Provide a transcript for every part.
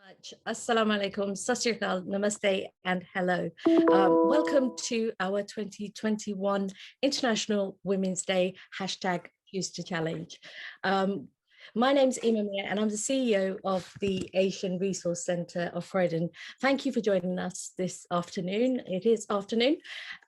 much. Assalamu alaikum, sat sri akal, namaste, and hello. Welcome to our 2021 International Women's Day #Choose to Challenge. My name's Amina, and I'm the CEO of the Asian Resource Centre of Croydon. Thank you for joining us this afternoon. It is afternoon.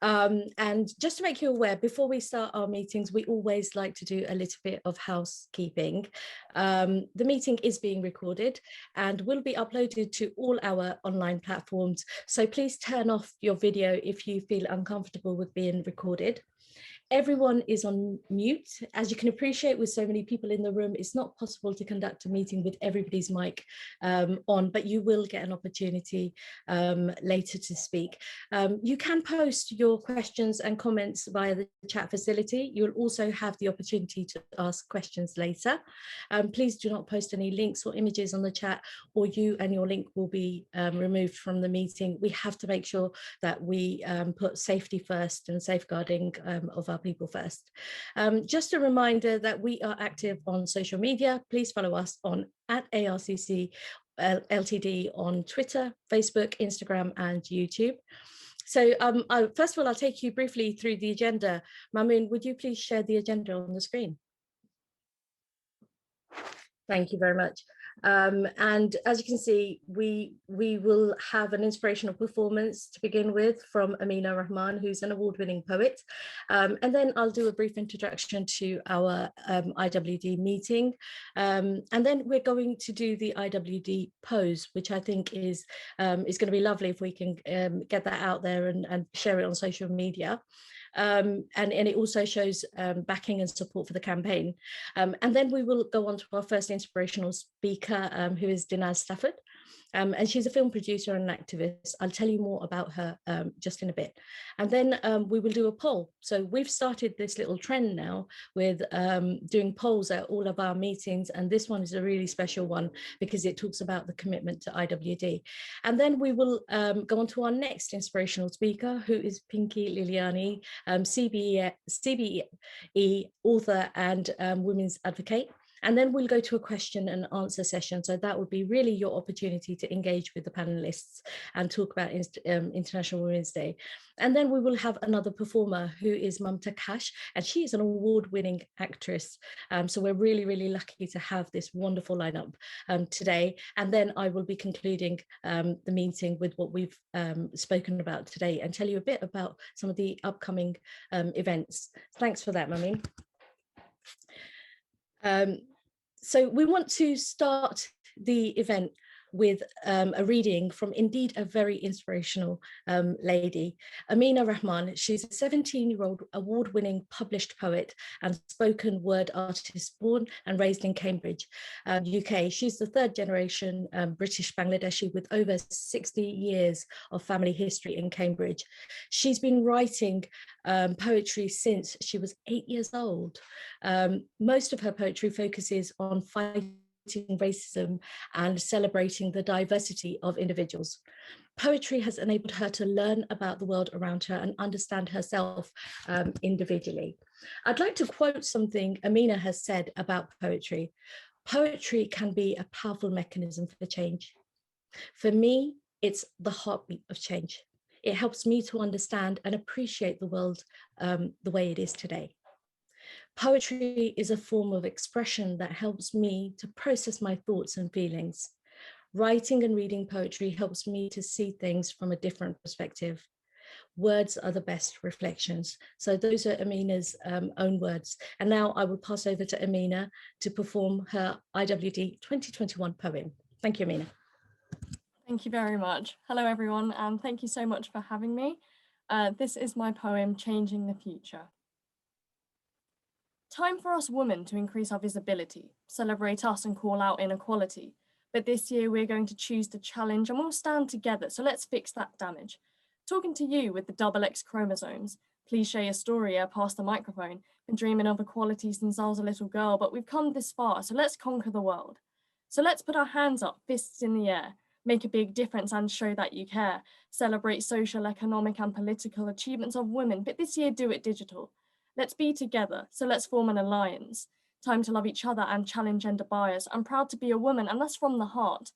And just to make you aware, before we start our meetings, we always like to do a little bit of housekeeping. The meeting is being recorded and will be uploaded to all our online platforms. So please turn off your video if you feel uncomfortable with being recorded. Everyone is on mute. As you can appreciate, with so many people in the room, it's not possible to conduct a meeting with everybody's mic on, but you will get an opportunity later to speak. You can post your questions and comments via the chat facility. You'll also have the opportunity to ask questions later. Please do not post any links or images on the chat, or you and your link will be removed from the meeting. We have to make sure that we put safety first and safeguarding of our people first. Just a reminder that we are active on social media. Please follow us on @ARCC Ltd on Twitter, Facebook, Instagram, and YouTube. So first of all, I'll take you briefly through the agenda. Mamoon, would you please share the agenda on the screen? Thank you very much. And as you can see, we will have an inspirational performance to begin with from Amina Rahman, who's an award-winning poet. And then I'll do a brief introduction to our IWD meeting. And then we're going to do the IWD pose, which I think is going to be lovely if we can get that out there and share it on social media. And it also shows backing and support for the campaign. And then we will go on to our first inspirational speaker, who is Denis Stafford. And she's a film producer and an activist. I'll tell you more about her just in a bit. And then we will do a poll. So we've started this little trend now with doing polls at all of our meetings. And this one is a really special one because it talks about the commitment to IWD. And then we will go on to our next inspirational speaker, who is Pinky Liliani, CBE author and women's advocate. And then we'll go to a question and answer session. So that would be really your opportunity to engage with the panelists and talk about International Women's Day. And then we will have another performer who is Mumta Cash, and she is an award-winning actress. So we're really, really lucky to have this wonderful lineup today. And then I will be concluding the meeting with what we've spoken about today and tell you a bit about some of the upcoming events. Thanks for that, Mummy. So we want to start the event with a reading from indeed a very inspirational lady, Amina Rahman. She's a 17-year-old award-winning published poet and spoken word artist born and raised in Cambridge, UK. She's the third generation British Bangladeshi with over 60 years of family history in Cambridge. She's been writing poetry since she was 8 years old. Most of her poetry focuses on fighting racism and celebrating the diversity of individuals. Poetry has enabled her to learn about the world around her and understand herself individually. I'd like to quote something Amina has said about poetry. Poetry can be a powerful mechanism for change. For me, it's the heartbeat of change. It helps me to understand and appreciate the world the way it is today. Poetry is a form of expression that helps me to process my thoughts and feelings. Writing and reading poetry helps me to see things from a different perspective. Words are the best reflections. So those are Amina's own words. And now I will pass over to Amina to perform her IWD 2021 poem. Thank you, Amina. Thank you very much. Hello, everyone, and thank you so much for having me. This is my poem, Changing the Future. Time for us women to increase our visibility, celebrate us and call out inequality. But this year we're going to choose to challenge and we'll stand together, so let's fix that damage. Talking to you with the XX chromosomes, please share your story, I pass the microphone. Been dreaming of equality since I was a little girl, but we've come this far, so let's conquer the world. So let's put our hands up, fists in the air, make a big difference and show that you care. Celebrate social, economic and political achievements of women, but this year do it digital. Let's be together, so let's form an alliance. Time to love each other and challenge gender bias. I'm proud to be a woman, and that's from the heart.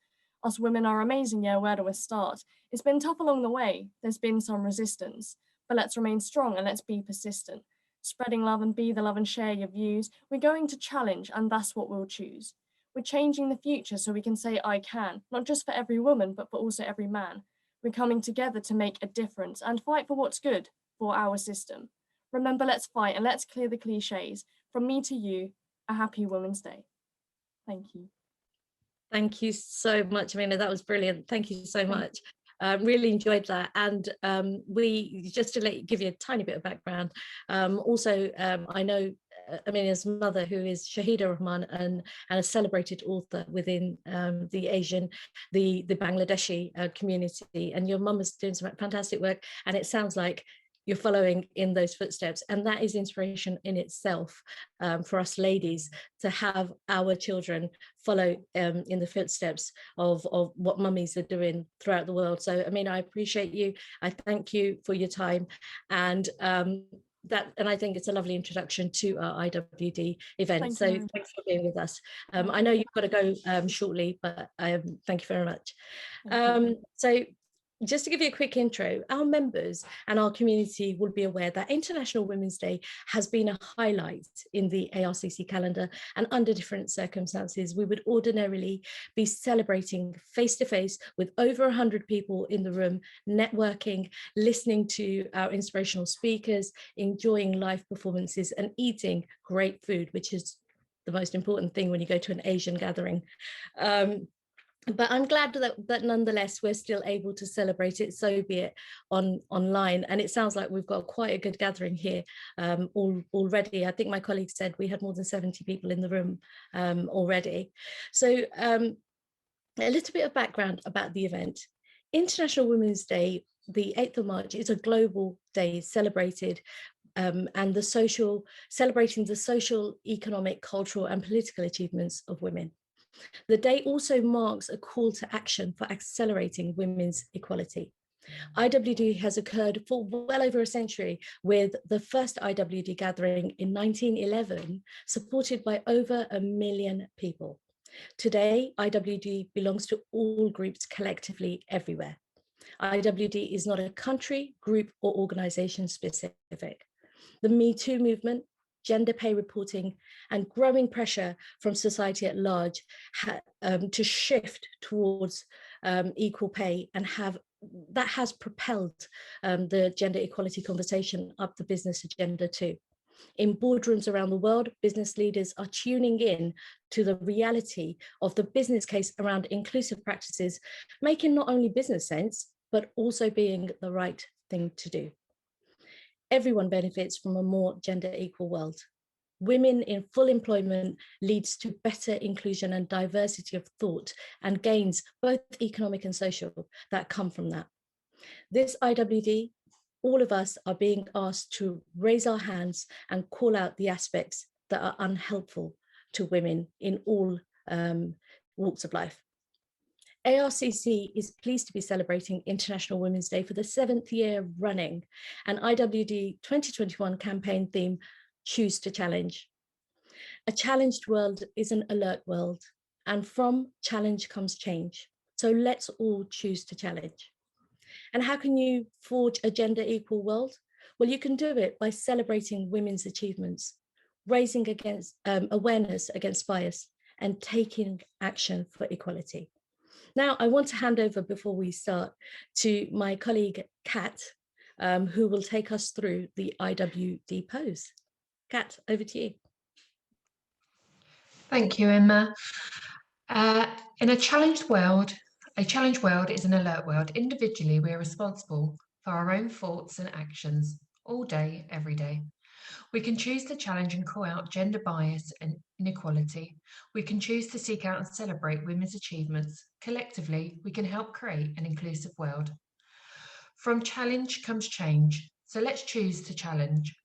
Us women are amazing, yeah, where do we start? It's been tough along the way, there's been some resistance, but let's remain strong and let's be persistent. Spreading love and be the love and share your views. We're going to challenge and that's what we'll choose. We're changing the future so we can say I can, not just for every woman, but for also every man. We're coming together to make a difference and fight for what's good for our system. Remember, let's fight and let's clear the cliches. From me to you, a happy Women's Day. Thank you. Thank you so much, Amina. That was brilliant. Thank you so much. Really enjoyed that. And we, just to give you a tiny bit of background, also I know Amina's mother, who is Shahida Rahman, and a celebrated author within the Bangladeshi community. And your mum is doing some fantastic work, and it sounds like you're following in those footsteps, and that is inspiration in itself for us ladies, to have our children follow in the footsteps of what mummies are doing throughout the world. So I mean, I appreciate you, I thank you for your time, and I think it's a lovely introduction to our IWD event. So thanks for being with us. I know you've got to go shortly, but thank you very much. So just to give you a quick intro, our members and our community will be aware that International Women's Day has been a highlight in the ARCC calendar, and under different circumstances, we would ordinarily be celebrating face-to-face with over 100 people in the room, networking, listening to our inspirational speakers, enjoying live performances, and eating great food, which is the most important thing when you go to an Asian gathering. But I'm glad that nonetheless we're still able to celebrate it, so be it online. And it sounds like we've got quite a good gathering here already. I think my colleague said we had more than 70 people in the room already. So a little bit of background about the event. International Women's Day, the 8th of March, is a global day celebrated and celebrating the social, economic, cultural and political achievements of women. The day also marks a call to action for accelerating women's equality. IWD has occurred for well over a century, with the first IWD gathering in 1911, supported by over 1 million people. Today, IWD belongs to all groups collectively everywhere. IWD is not a country, group or organization specific. The Me Too movement, gender pay reporting, and growing pressure from society at large to shift towards equal pay, and that has propelled the gender equality conversation up the business agenda too. In boardrooms around the world, business leaders are tuning in to the reality of the business case around inclusive practices, making not only business sense, but also being the right thing to do. Everyone benefits from a more gender equal world. Women in full employment leads to better inclusion and diversity of thought, and gains both economic and social that come from that. This IWD, all of us are being asked to raise our hands and call out the aspects that are unhelpful to women in all walks of life. ARCC is pleased to be celebrating International Women's Day for the 7th year running, and IWD 2021 campaign theme, Choose to Challenge. A challenged world is an alert world, and from challenge comes change. So let's all choose to challenge. And how can you forge a gender equal world? Well, you can do it by celebrating women's achievements, raising awareness against bias, and taking action for equality. Now, I want to hand over, before we start, to my colleague, Kat, who will take us through the IWD pose. Kat, over to you. Thank you, Emma. In a challenged world is an alert world. Individually, we are responsible for our own thoughts and actions all day, every day. We can choose to challenge and call out gender bias and inequality. We can choose to seek out and celebrate women's achievements. Collectively, we can help create an inclusive world. From challenge comes change. So let's choose to challenge.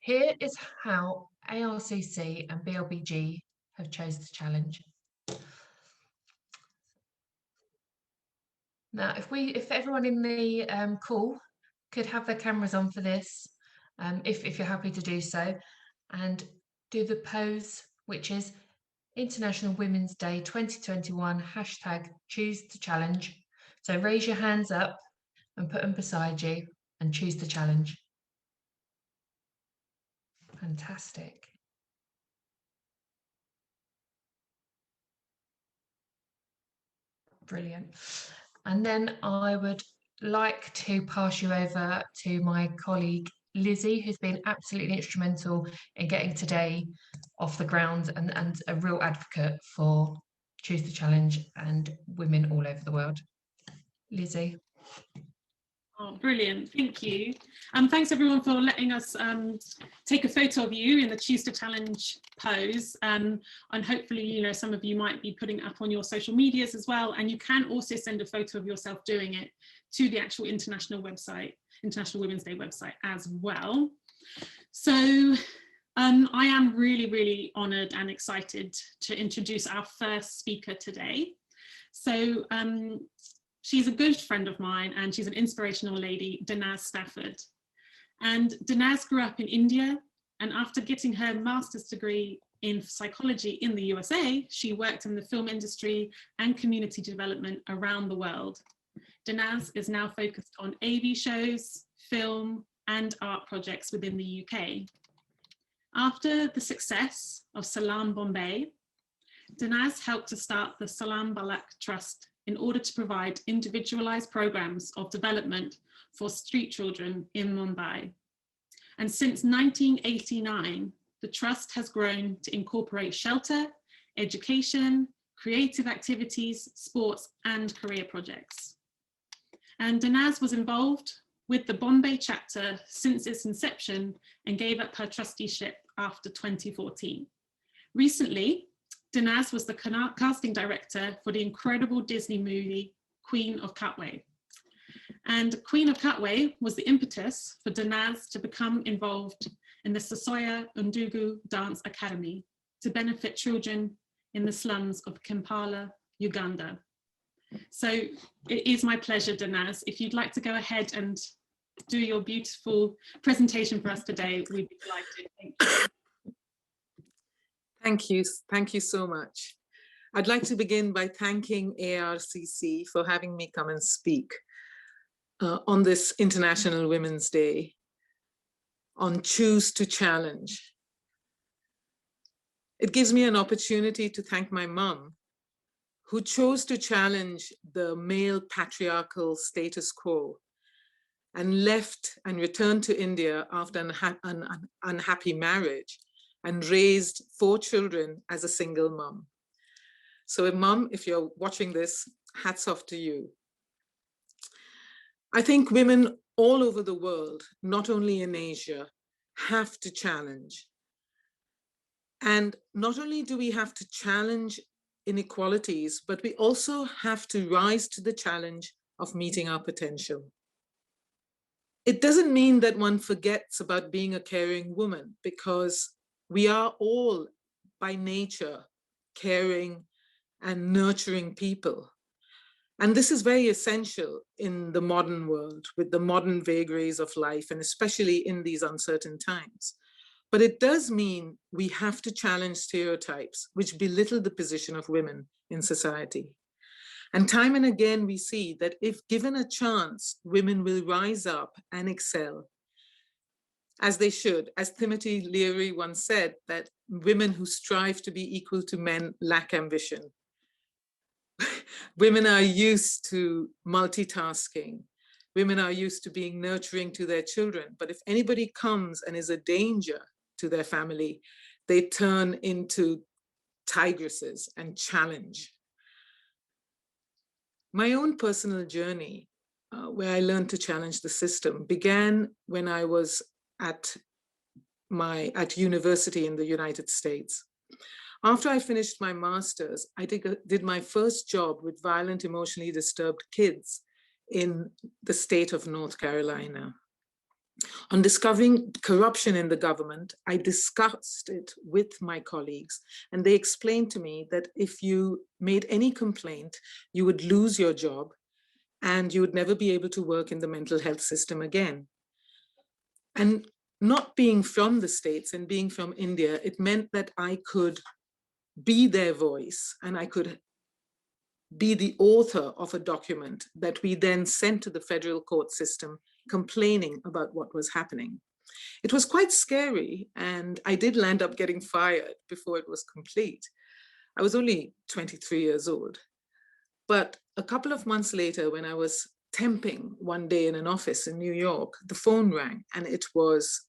Here is how ARCC and BLBG have chosen to challenge. Now, if everyone in the call could have their cameras on for this, if you're happy to do so, and do the pose, which is International Women's Day 2021, hashtag choose to challenge. So raise your hands up and put them beside you and choose to challenge. Fantastic. Brilliant. And then I would like to pass you over to my colleague Lizzie, who's been absolutely instrumental in getting today off the ground and a real advocate for Choose to Challenge and women all over the world. Lizzie. Oh, brilliant, thank you. Thanks everyone for letting us take a photo of you in the Choose to Challenge pose. And hopefully, you know, some of you might be putting it up on your social medias as well. And you can also send a photo of yourself doing it to the actual international website, International Women's Day website as well. So I am really, really honoured and excited to introduce our first speaker today. So she's a good friend of mine and she's an inspirational lady, Denis Stafford. And Denis grew up in India, and after getting her master's degree in psychology in the USA, she worked in the film industry and community development around the world. Denis is now focused on AV shows, film and art projects within the UK. After the success of Salam Bombay, Denis helped to start the Salam Balak Trust in order to provide individualized programs of development for street children in Mumbai. And since 1989, the trust has grown to incorporate shelter, education, creative activities, sports, and career projects. And Denis was involved with the Bombay chapter since its inception and gave up her trusteeship after 2014. Recently, Denis was the casting director for the incredible Disney movie, Queen of Katwe. And Queen of Katwe was the impetus for Denis to become involved in the Sasoya Undugu Dance Academy to benefit children in the slums of Kampala, Uganda. So it is my pleasure, Denis, if you'd like to go ahead and do your beautiful presentation for us today, we'd be delighted. Thank you. Thank you so much. I'd like to begin by thanking ARCC for having me come and speak on this International Women's Day on Choose to Challenge. It gives me an opportunity to thank my mum, who chose to challenge the male patriarchal status quo and left and returned to India after an unhappy marriage and raised 4 children as a single mum. So Mum, if you're watching this, hats off to you. I think women all over the world, not only in Asia, have to challenge. And not only do we have to challenge inequalities, but we also have to rise to the challenge of meeting our potential. It doesn't mean that one forgets about being a caring woman, because we are all by nature caring and nurturing people. And this is very essential in the modern world with the modern vagaries of life, and especially in these uncertain times. But it does mean we have to challenge stereotypes which belittle the position of women in society. And time and again, we see that if given a chance, women will rise up and excel, as they should. As Timothy Leary once said, that women who strive to be equal to men lack ambition. Women are used to multitasking. Women are used to being nurturing to their children. But if anybody comes and is a danger to their family, they turn into tigresses and challenge. My own personal journey, where I learned to challenge the system, began when I was at university in the United States. After I finished my master's, I did my first job with violent, emotionally disturbed kids in the state of North Carolina. On discovering corruption in the government, I discussed it with my colleagues, and they explained to me that if you made any complaint, you would lose your job and you would never be able to work in the mental health system again. And not being from the States and being from India, it meant that I could be their voice, and I could be the author of a document that we then sent to the federal court system complaining about what was happening. It was quite scary, and I did land up getting fired before it was complete. I was only 23 years old. But a couple of months later, when I was temping one day in an office in New York, the phone rang, and it was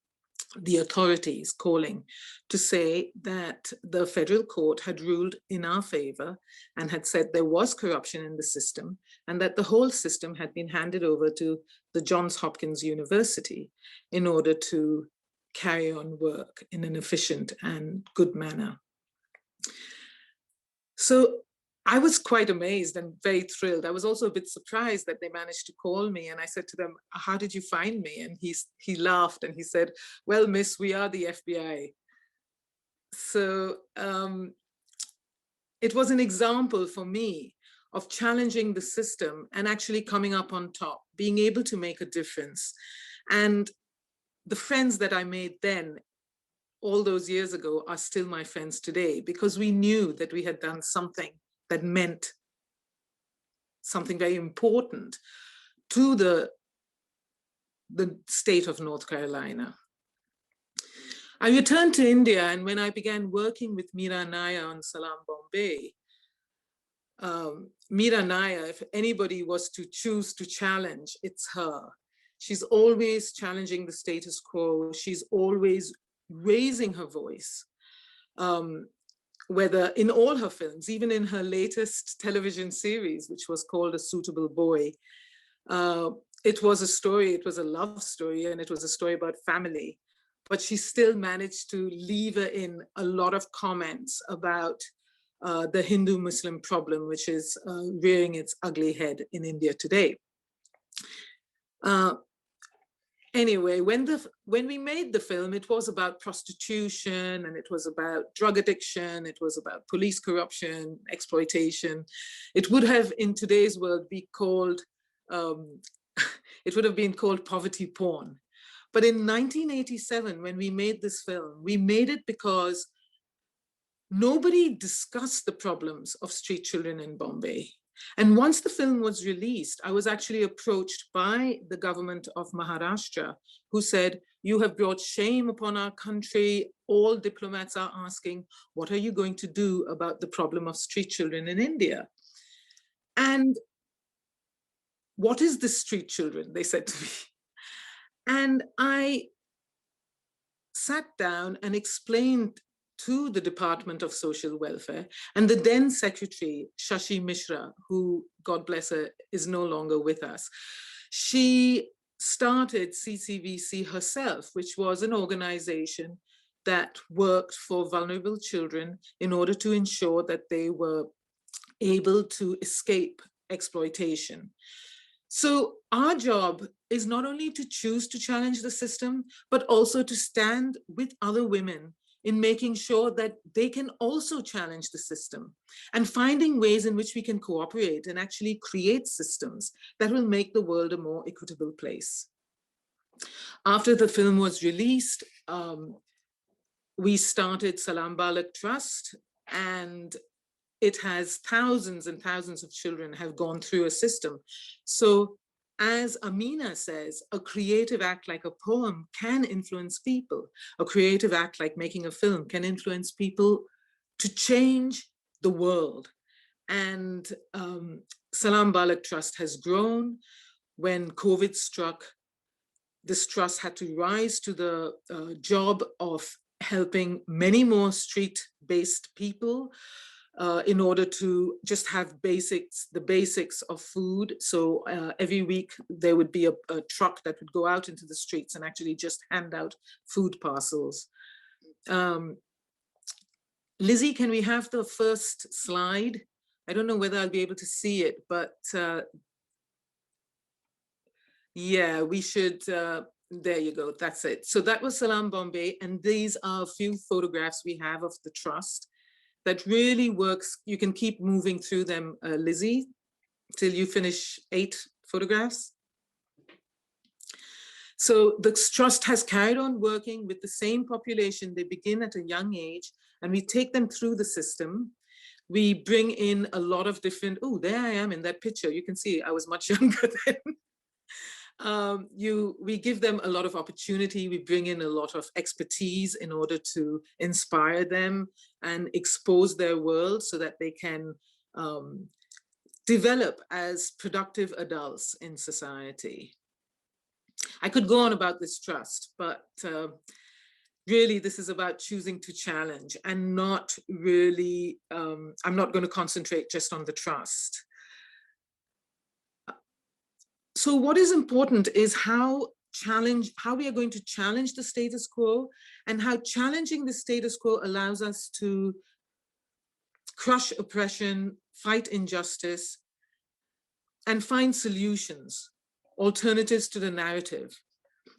the authorities calling to say that the federal court had ruled in our favor and had said there was corruption in the system, and that the whole system had been handed over to the Johns Hopkins University in order to carry on work in an efficient and good manner. So I was quite amazed and very thrilled. I was also a bit surprised that they managed to call me, and I said to them, "How did you find me?" And he laughed and he said, "Well, miss, we are the FBI." So it was an example for me of challenging the system and actually coming up on top, being able to make a difference. And the friends that I made then, all those years ago, are still my friends today, because we knew that we had done something that meant something very important to the state of North Carolina. I returned to India, and when I began working with Meera Nair on Salam Bombay, Meera Nair, if anybody was to choose to challenge, it's her. She's always challenging the status quo. She's always raising her voice. Whether in all her films, even in her latest television series, which was called A Suitable Boy, it was a story, it was a love story, and it was a story about family. But she still managed to lever in a lot of comments about the Hindu-Muslim problem, which is rearing its ugly head in India today. Anyway, when we made the film, it was about prostitution, and it was about drug addiction, it was about police corruption, exploitation. It would have, in today's world, be called, it would have been called poverty porn. But in 1987, when we made this film, we made it because nobody discussed the problems of street children in Bombay. And once the film was released, I was actually approached by the government of Maharashtra, who said, "You have brought shame upon our country. All diplomats are asking, what are you going to do about the problem of street children in India?" And what is the street children? They said to me. And I sat down and explained to the Department of Social Welfare, and the then Secretary, Shashi Mishra, who, God bless her, is no longer with us. She started CCVC herself, which was an organization that worked for vulnerable children in order to ensure that they were able to escape exploitation. So our job is not only to choose to challenge the system, but also to stand with other women in making sure that they can also challenge the system, and finding ways in which we can cooperate and actually create systems that will make the world a more equitable place. After the film was released, we started Salam Balak Trust, and it has thousands and thousands of children have gone through a system. So as Amina says, a creative act like a poem can influence people. A creative act like making a film can influence people to change the world. And Salam Balak Trust has grown. When COVID struck, this trust had to rise to the job of helping many more street-based people in order to just have the basics of food. So every week there would be a truck that would go out into the streets and actually just hand out food parcels. Lizzie, can we have the first slide? I don't know whether I'll be able to see it, but yeah, we should, there you go, that's it. So that was Salam Bombay, and these are a few photographs we have of the trust that really works. You can keep moving through them, Lizzie, till you finish 8 photographs. So the trust has carried on working with the same population. They begin at a young age, and we take them through the system. We bring in a lot of different, oh, there I am in that picture. You can see I was much younger then. We give them a lot of opportunity. We bring in a lot of expertise in order to inspire them and expose their world so that they can develop as productive adults in society. I could go on about this trust, but really this is about choosing to challenge and not really, I'm not going to concentrate just on the trust. So what is important is how we are going to challenge the status quo, and how challenging the status quo allows us to crush oppression, fight injustice, and find solutions, alternatives to the narrative.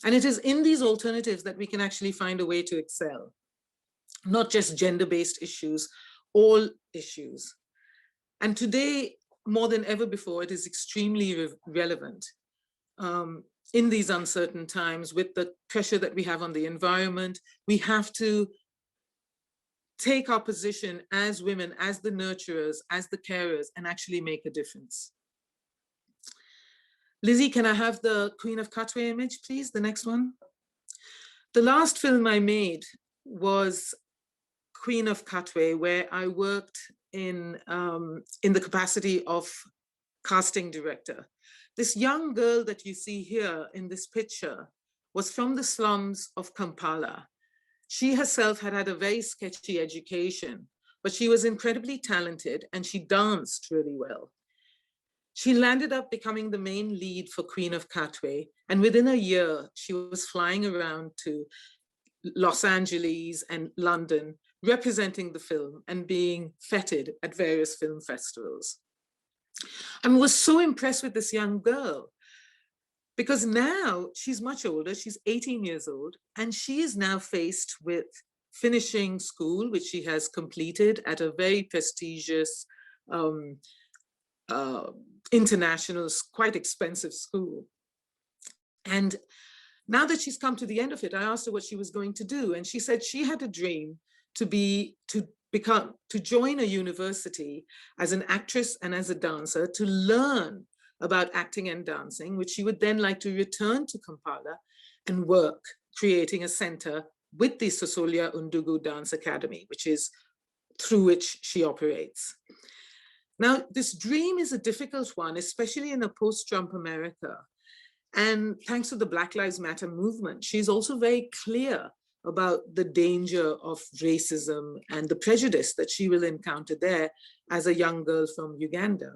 And it is in these alternatives that we can actually find a way to excel, not just gender-based issues, all issues. And today, more than ever before, it is extremely relevant in these uncertain times with the pressure that we have on the environment. We have to take our position as women, as the nurturers, as the carers, and actually make a difference. Lizzie, can I have the Queen of Katwe image, please? The next one. The last film I made was Queen of Katwe, where I worked in the capacity of casting director. This young girl that you see here in this picture was from the slums of Kampala. She herself had had a very sketchy education, but she was incredibly talented and she danced really well. She landed up becoming the main lead for Queen of Katwe, and within a year, she was flying around to Los Angeles and London, representing the film and being feted at various film festivals. I was so impressed with this young girl because now she's much older, she's 18 years old, and she is now faced with finishing school, which she has completed at a very prestigious international, quite expensive school. And now that she's come to the end of it, I asked her what she was going to do. And she said she had a dream to join a university as an actress and as a dancer, to learn about acting and dancing, which she would then like to return to Kampala and work, creating a center with the Sosolia Undugu Dance Academy, which is through which she operates. Now, this dream is a difficult one, especially in a post-Trump America. And thanks to the Black Lives Matter movement, she's also very clear about the danger of racism and the prejudice that she will encounter there as a young girl from Uganda.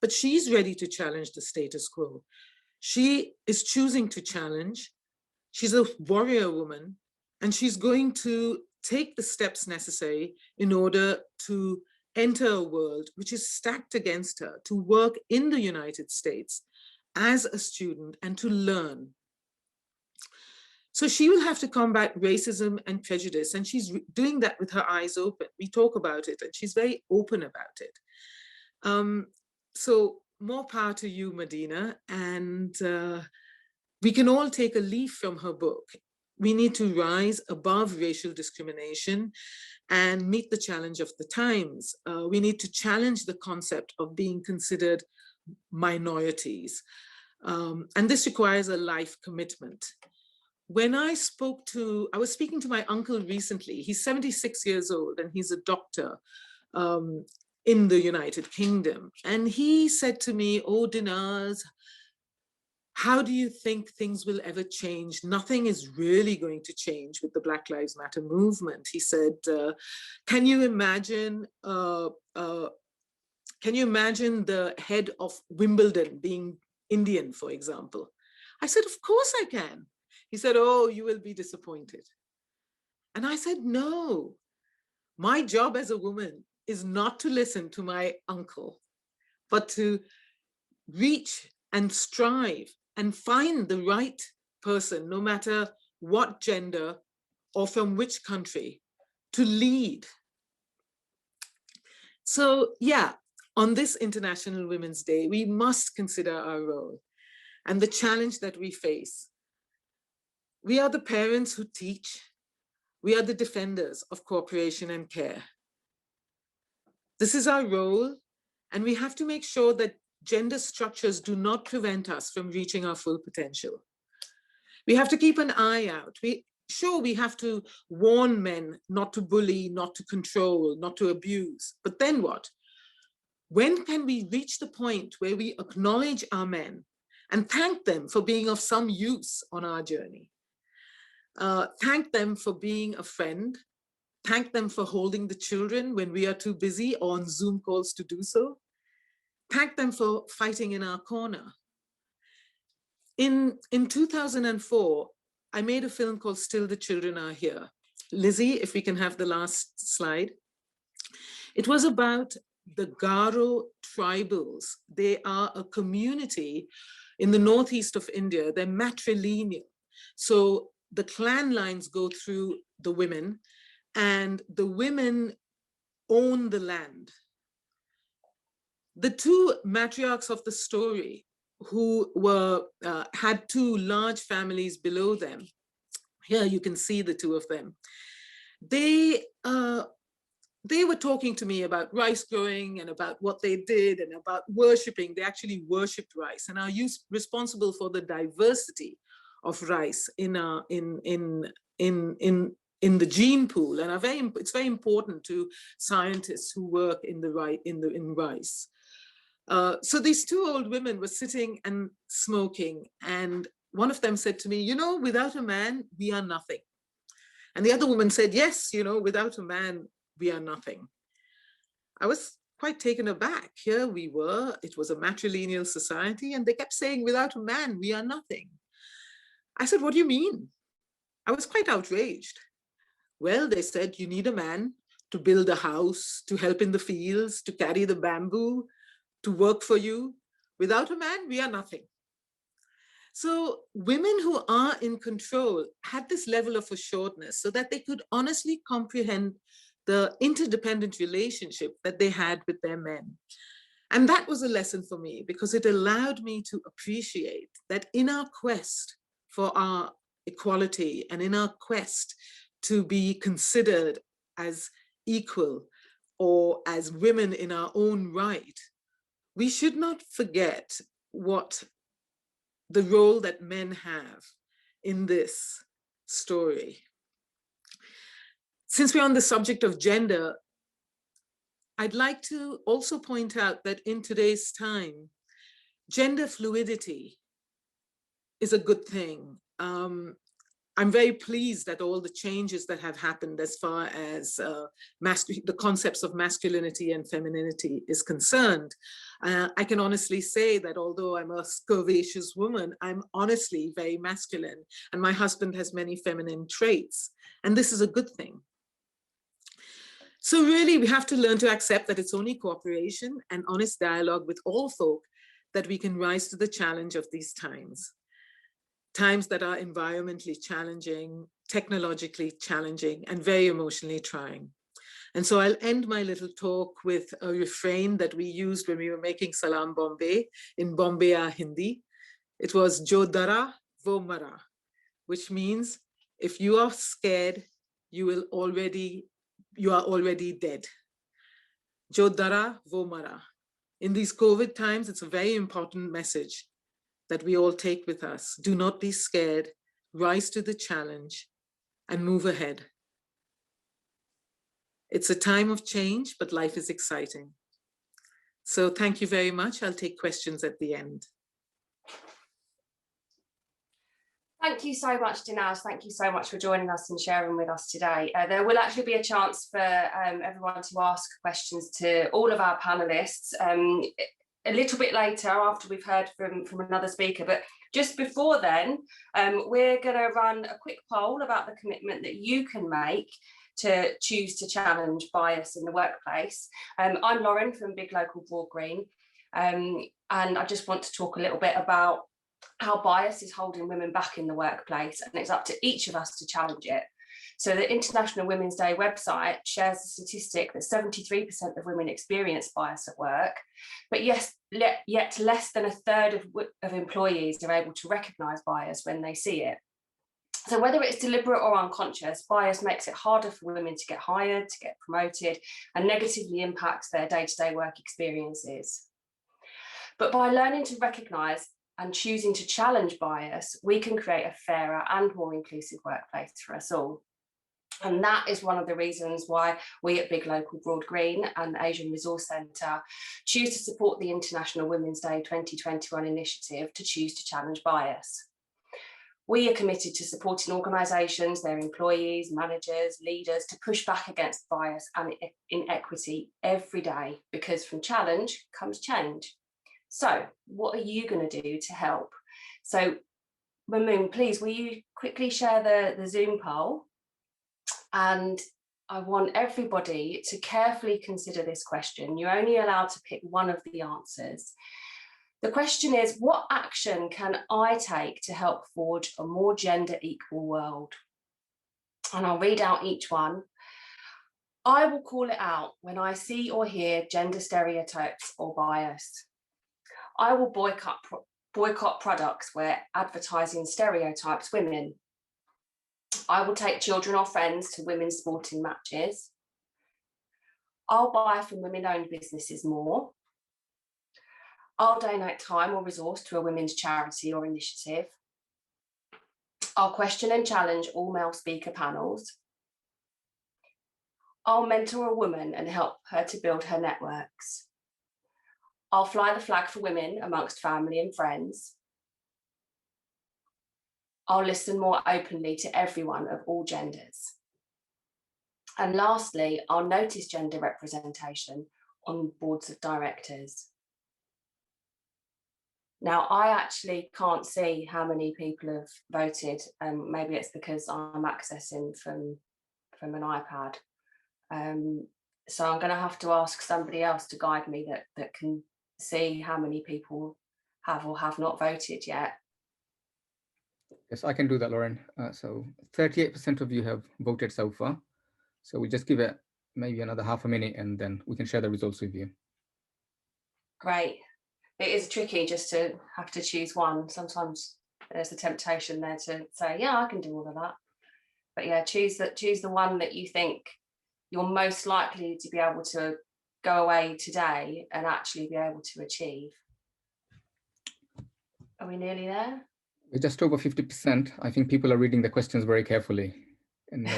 But she's ready to challenge the status quo. She is choosing to challenge. She's a warrior woman, and she's going to take the steps necessary in order to enter a world which is stacked against her, to work in the United States as a student and to learn. So she will have to combat racism and prejudice, and she's doing that with her eyes open. We talk about it, and she's very open about it. So more power to you, Medina, and we can all take a leaf from her book. We need to rise above racial discrimination and meet the challenge of the times. We need to challenge the concept of being considered minorities. And this requires a life commitment. When I was speaking to my uncle recently. He's 76 years old and he's a doctor in the United Kingdom. And he said to me, "Oh, Dinas, how do you think things will ever change? Nothing is really going to change with the Black Lives Matter movement." He said, can you imagine the head of Wimbledon being Indian, for example? I said, "Of course I can." He said, "Oh, you will be disappointed." And I said, "No, my job as a woman is not to listen to my uncle, but to reach and strive and find the right person, no matter what gender or from which country, to lead." So yeah, on this International Women's Day, we must consider our role and the challenge that we face. We are the parents who teach. We are the defenders of cooperation and care. This is our role, and we have to make sure that gender structures do not prevent us from reaching our full potential. We have to keep an eye out. Sure, we have to warn men not to bully, not to control, not to abuse. But then what? When can we reach the point where we acknowledge our men and thank them for being of some use on our journey? Thank them for being a friend. Thank them for holding the children when we are too busy or on Zoom calls to do so. Thank them for fighting in our corner. In 2004, I made a film called Still the Children Are Here. Lizzie, if we can have the last slide. It was about the Garo tribals. They are a community in the northeast of India. They're matrilineal. So the clan lines go through the women, and the women own the land. The two matriarchs of the story, who had two large families below them, here you can see the two of them, they were talking to me about rice growing and about what they did and about worshiping. They actually worshipped rice and are responsible for the diversity of rice in the gene pool, and it's very important to scientists who work in rice. So these two old women were sitting and smoking, and one of them said to me, you know, without a man, we are nothing. And the other woman said, yes, you know, without a man, we are nothing. I was quite taken aback. Here we were, it was a matrilineal society, and they kept saying, without a man, we are nothing. I said, what do you mean? I was quite outraged. Well, they said, you need a man to build a house, to help in the fields, to carry the bamboo, to work for you. Without a man, we are nothing. So women who are in control had this level of assuredness so that they could honestly comprehend the interdependent relationship that they had with their men. And that was a lesson for me, because it allowed me to appreciate that in our quest for our equality and in our quest to be considered as equal or as women in our own right, we should not forget what the role that men have in this story. Since we're on the subject of gender, I'd like to also point out that in today's time, gender fluidity is a good thing. I'm very pleased at all the changes that have happened as far as the concepts of masculinity and femininity is concerned. I can honestly say that although I'm a curvaceous woman, I'm honestly very masculine, and my husband has many feminine traits, and this is a good thing. So really, we have to learn to accept that it's only cooperation and honest dialogue with all folk that we can rise to the challenge of these times. Times that are environmentally challenging, technologically challenging, and very emotionally trying. And so I'll end my little talk with a refrain that we used when we were making Salam Bombay in Bombay Hindi. It was Jo Dara Wo Mara, which means if you are scared, you are already dead. Jo Dara Wo Mara. In these COVID times, it's a very important message that we all take with us. Do not be scared, rise to the challenge, and move ahead. It's a time of change, but life is exciting. So thank you very much. I'll take questions at the end. Thank you so much, Denis. Thank you so much for joining us and sharing with us today. There will actually be a chance for everyone to ask questions to all of our panelists a little bit later after we've heard from another speaker. But just before then, we're going to run a quick poll about the commitment that you can make to choose to challenge bias in the workplace. I'm Lauren from Big Local Broad Green, and I just want to talk a little bit about how bias is holding women back in the workplace, and it's up to each of us to challenge it. So the International Women's Day website shares a statistic that 73% of women experience bias at work, but yet less than a third of employees are able to recognise bias when they see it. So whether it's deliberate or unconscious, bias makes it harder for women to get hired, to get promoted, and negatively impacts their day-to-day work experiences. But by learning to recognise and choosing to challenge bias, we can create a fairer and more inclusive workplace for us all. And that is one of the reasons why we at Big Local Broad Green and Asian Resource Centre choose to support the International Women's Day 2021 initiative to choose to challenge bias. We are committed to supporting organisations, their employees, managers, leaders to push back against bias and inequity every day, because from challenge comes change. So what are you going to do to help? So Mamoon, please, will you quickly share the Zoom poll? And I want everybody to carefully consider this question. You're only allowed to pick one of the answers. The question is, what action can I take to help forge a more gender equal world? And I'll read out each one. I will call it out when I see or hear gender stereotypes or bias. I will boycott products where advertising stereotypes women. I will take children or friends to women's sporting matches. I'll buy from women-owned businesses more. I'll donate time or resource to a women's charity or initiative. I'll question and challenge all male speaker panels. I'll mentor a woman and help her to build her networks. I'll fly the flag for women amongst family and friends. I'll listen more openly to everyone of all genders. And lastly, I'll notice gender representation on boards of directors. Now, I actually can't see how many people have voted, and maybe it's because I'm accessing from an iPad. So I'm going to have to ask somebody else to guide me that can see how many people have or have not voted yet. Yes, I can do that, Lauren. So 38% of you have voted so far. So we just give it maybe another half a minute and then we can share the results with you. Great. It is tricky just to have to choose one. Sometimes there's a temptation there to say, yeah, I can do all of that. But yeah, choose the one that you think you're most likely to be able to go away today and actually be able to achieve. Are we nearly there? We're just over 50%. I think people are reading the questions very carefully and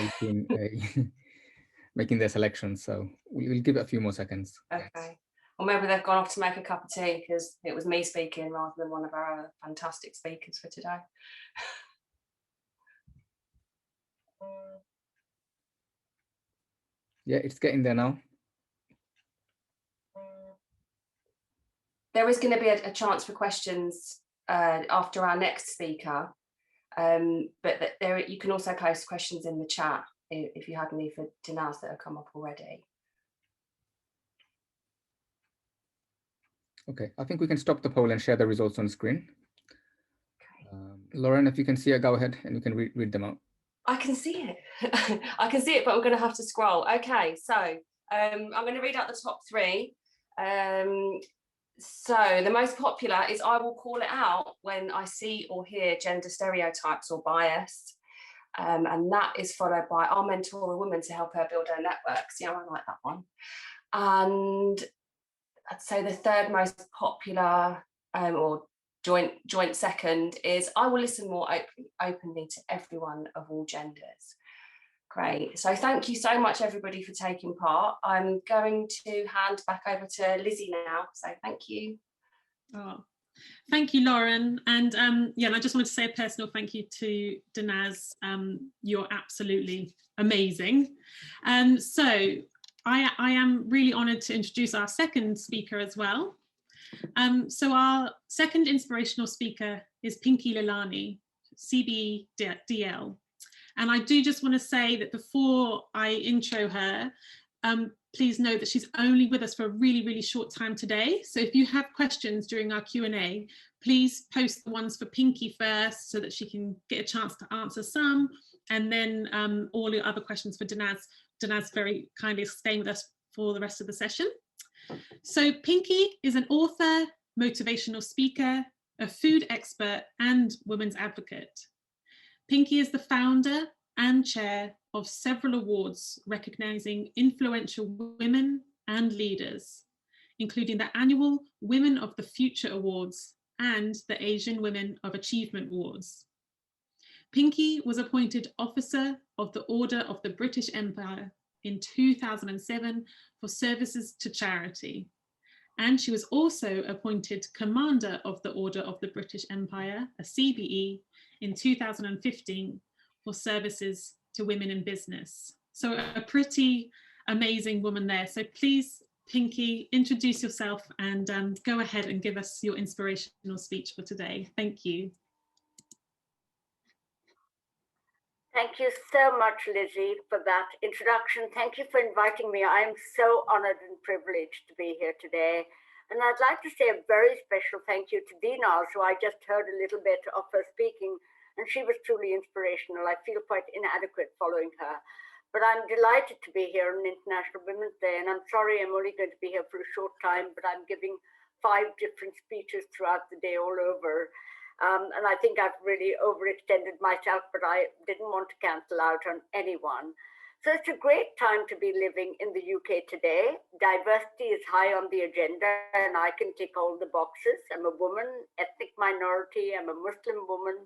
making their selections. So we'll give it a few more seconds. Okay. Or maybe they've gone off to make a cup of tea because it was me speaking rather than one of our fantastic speakers for today. Yeah, it's getting there now. There is going to be a chance for questions after our next speaker, but you can also post questions in the chat if you have any for Denis that have come up already. Okay, I think we can stop the poll and share the results on the screen. Okay. Lauren, if you can see it, go ahead and you can read them out. I can see it. I can see it, but I'm going to have to scroll. Okay, so I'm going to read out the top three. So the most popular is I will call it out when I see or hear gender stereotypes or bias. And that is followed by I'll mentor a woman to help her build her networks. Yeah, I like that one. And I'd say the third most popular or joint second is I will listen more openly to everyone of all genders. Great. So thank you so much, everybody, for taking part. I'm going to hand back over to Lizzie now. So thank you. Oh, thank you, Lauren. And yeah, and I just wanted to say a personal thank you to Denis. You're absolutely amazing. So I am really honoured to introduce our second speaker as well. So our second inspirational speaker is Pinky Lilani, CBDL. And I do just want to say that before I intro her, please note that she's only with us for a really, really short time today. So if you have questions during our Q&A, please post the ones for Pinky first so that she can get a chance to answer some. And then all the other questions for Denis. Denis very kindly staying with us for the rest of the session. So Pinky is an author, motivational speaker, a food expert, and women's advocate. Pinky is the founder and chair of several awards recognising influential women and leaders, including the annual Women of the Future Awards and the Asian Women of Achievement Awards. Pinky was appointed Officer of the Order of the British Empire in 2007 for services to charity. And she was also appointed Commander of the Order of the British Empire, a CBE, in 2015 for services to women in business. So a pretty amazing woman there. So please, Pinky, introduce yourself and go ahead and give us your inspirational speech for today. Thank you. Thank you so much, Lizzie, for that introduction. Thank you for inviting me. I am so honored and privileged to be here today. And I'd like to say a very special thank you to Denis, who I just heard a little bit of her speaking, and she was truly inspirational. I feel quite inadequate following her. But I'm delighted to be here on International Women's Day, and I'm sorry I'm only going to be here for a short time, but I'm giving 5 different speeches throughout the day all over. And I think I've really overextended myself, but I didn't want to cancel out on anyone. So it's a great time to be living in the UK today. Diversity is high on the agenda, and I can tick all the boxes. I'm a woman, ethnic minority, I'm a Muslim woman,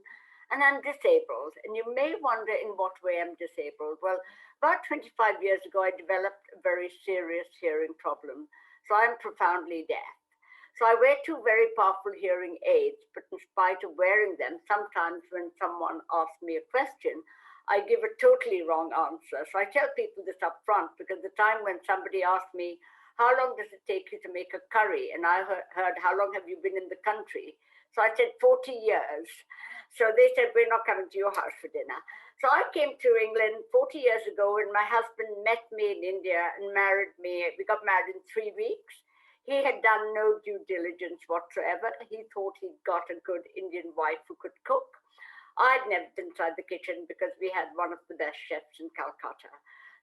and I'm disabled. And you may wonder in what way I'm disabled. Well, about 25 years ago, I developed a very serious hearing problem. So I'm profoundly deaf. So I wear 2 very powerful hearing aids, but in spite of wearing them, sometimes when someone asks me a question, I give a totally wrong answer. So I tell people this up front, because the time when somebody asked me, how long does it take you to make a curry? And I heard, how long have you been in the country? So I said 40 years. So they said, we're not coming to your house for dinner. So I came to England 40 years ago, and my husband met me in India and married me. We got married in 3 weeks. He had done no due diligence whatsoever. He thought he'd got a good Indian wife who could cook. I'd never been inside the kitchen because we had one of the best chefs in Calcutta.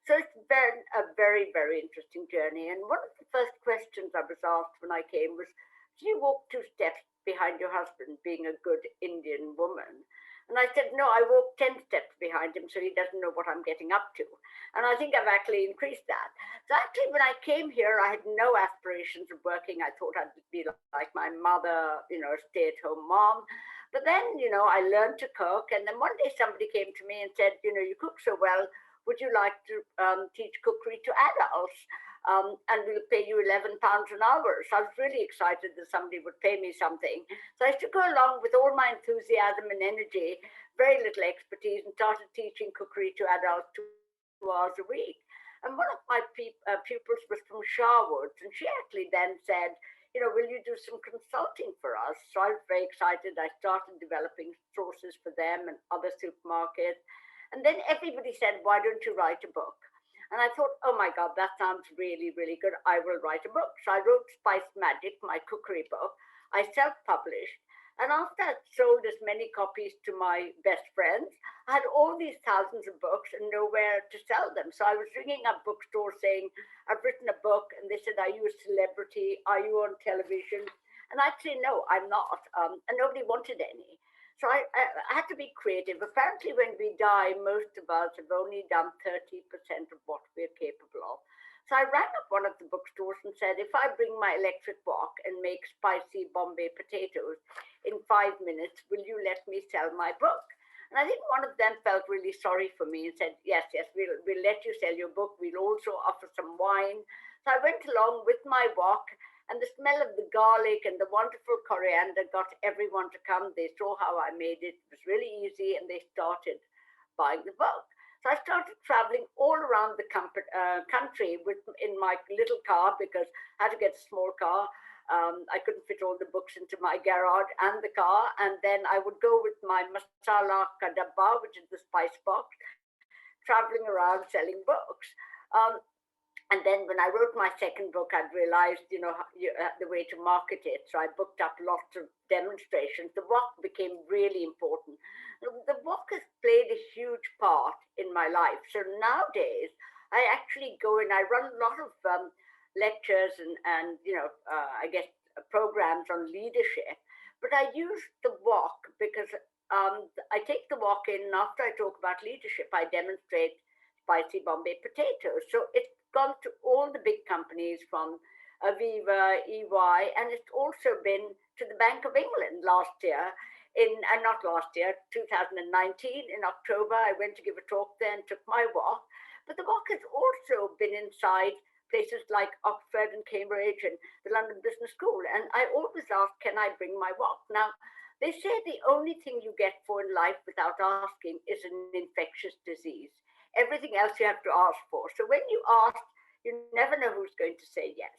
So it's been a very, very interesting journey. And one of the first questions I was asked when I came was, do you walk 2 steps behind your husband, being a good Indian woman? And I said, no, I walk 10 steps behind him, so he doesn't know what I'm getting up to. And I think I've actually increased that. So actually, when I came here, I had no aspirations of working. I thought I'd be like my mother, you know, stay-at-home mom. But then, you know, I learned to cook. And then one day somebody came to me and said, you know, you cook so well, would you like to teach cookery to adults? And we'll pay you £11 an hour. So I was really excited that somebody would pay me something. So I used to go along with all my enthusiasm and energy, very little expertise, and started teaching cookery to adults 2 hours a week. And one of my pupils was from Sharwood, and she actually then said, you know, will you do some consulting for us? So I was very excited. I started developing sources for them and other supermarkets. And then everybody said, why don't you write a book? And I thought, oh my God, that sounds really, really good. I will write a book. So I wrote Spice Magic, my cookery book. I self-published. And after I sold as many copies to my best friends, I had all these thousands of books and nowhere to sell them. So I was ringing up bookstores saying, I've written a book. And they said, are you a celebrity? Are you on television? And I'd say, no, I'm not. And nobody wanted any. So I had to be creative. Apparently, when we die, most of us have only done 30% of what we're capable of. So I rang up one of the bookstores and said, if I bring my electric wok and make spicy Bombay potatoes in 5 minutes, will you let me sell my book? And I think one of them felt really sorry for me and said, yes, we'll let you sell your book. We'll also offer some wine. So I went along with my wok, and the smell of the garlic and the wonderful coriander got everyone to come. They saw how I made it. It was really easy, and they started buying the book. So I started traveling all around the country in my little car, because I had to get a small car. I couldn't fit all the books into my garage and the car. And then I would go with my masala ka dabba, which is the spice box, traveling around selling books. And then when I wrote my second book, I'd realized, you know, the way to market it. So I booked up lots of demonstrations. The wok became really important. The wok has played a huge part in my life. So nowadays, I actually go and I run a lot of lectures and you know, I guess programs on leadership. But I use the wok because I take the walk in, and after I talk about leadership, I demonstrate spicy Bombay potatoes. So it's gone to all the big companies from Aviva, EY, and it's also been to the Bank of England last year. Not last year, 2019, in October, I went to give a talk there and took my walk. But the walk has also been inside places like Oxford and Cambridge and the London Business School. And I always ask, can I bring my walk? Now, they say the only thing you get for in life without asking is an infectious disease. Everything else you have to ask for. So when you ask, you never know who's going to say yes.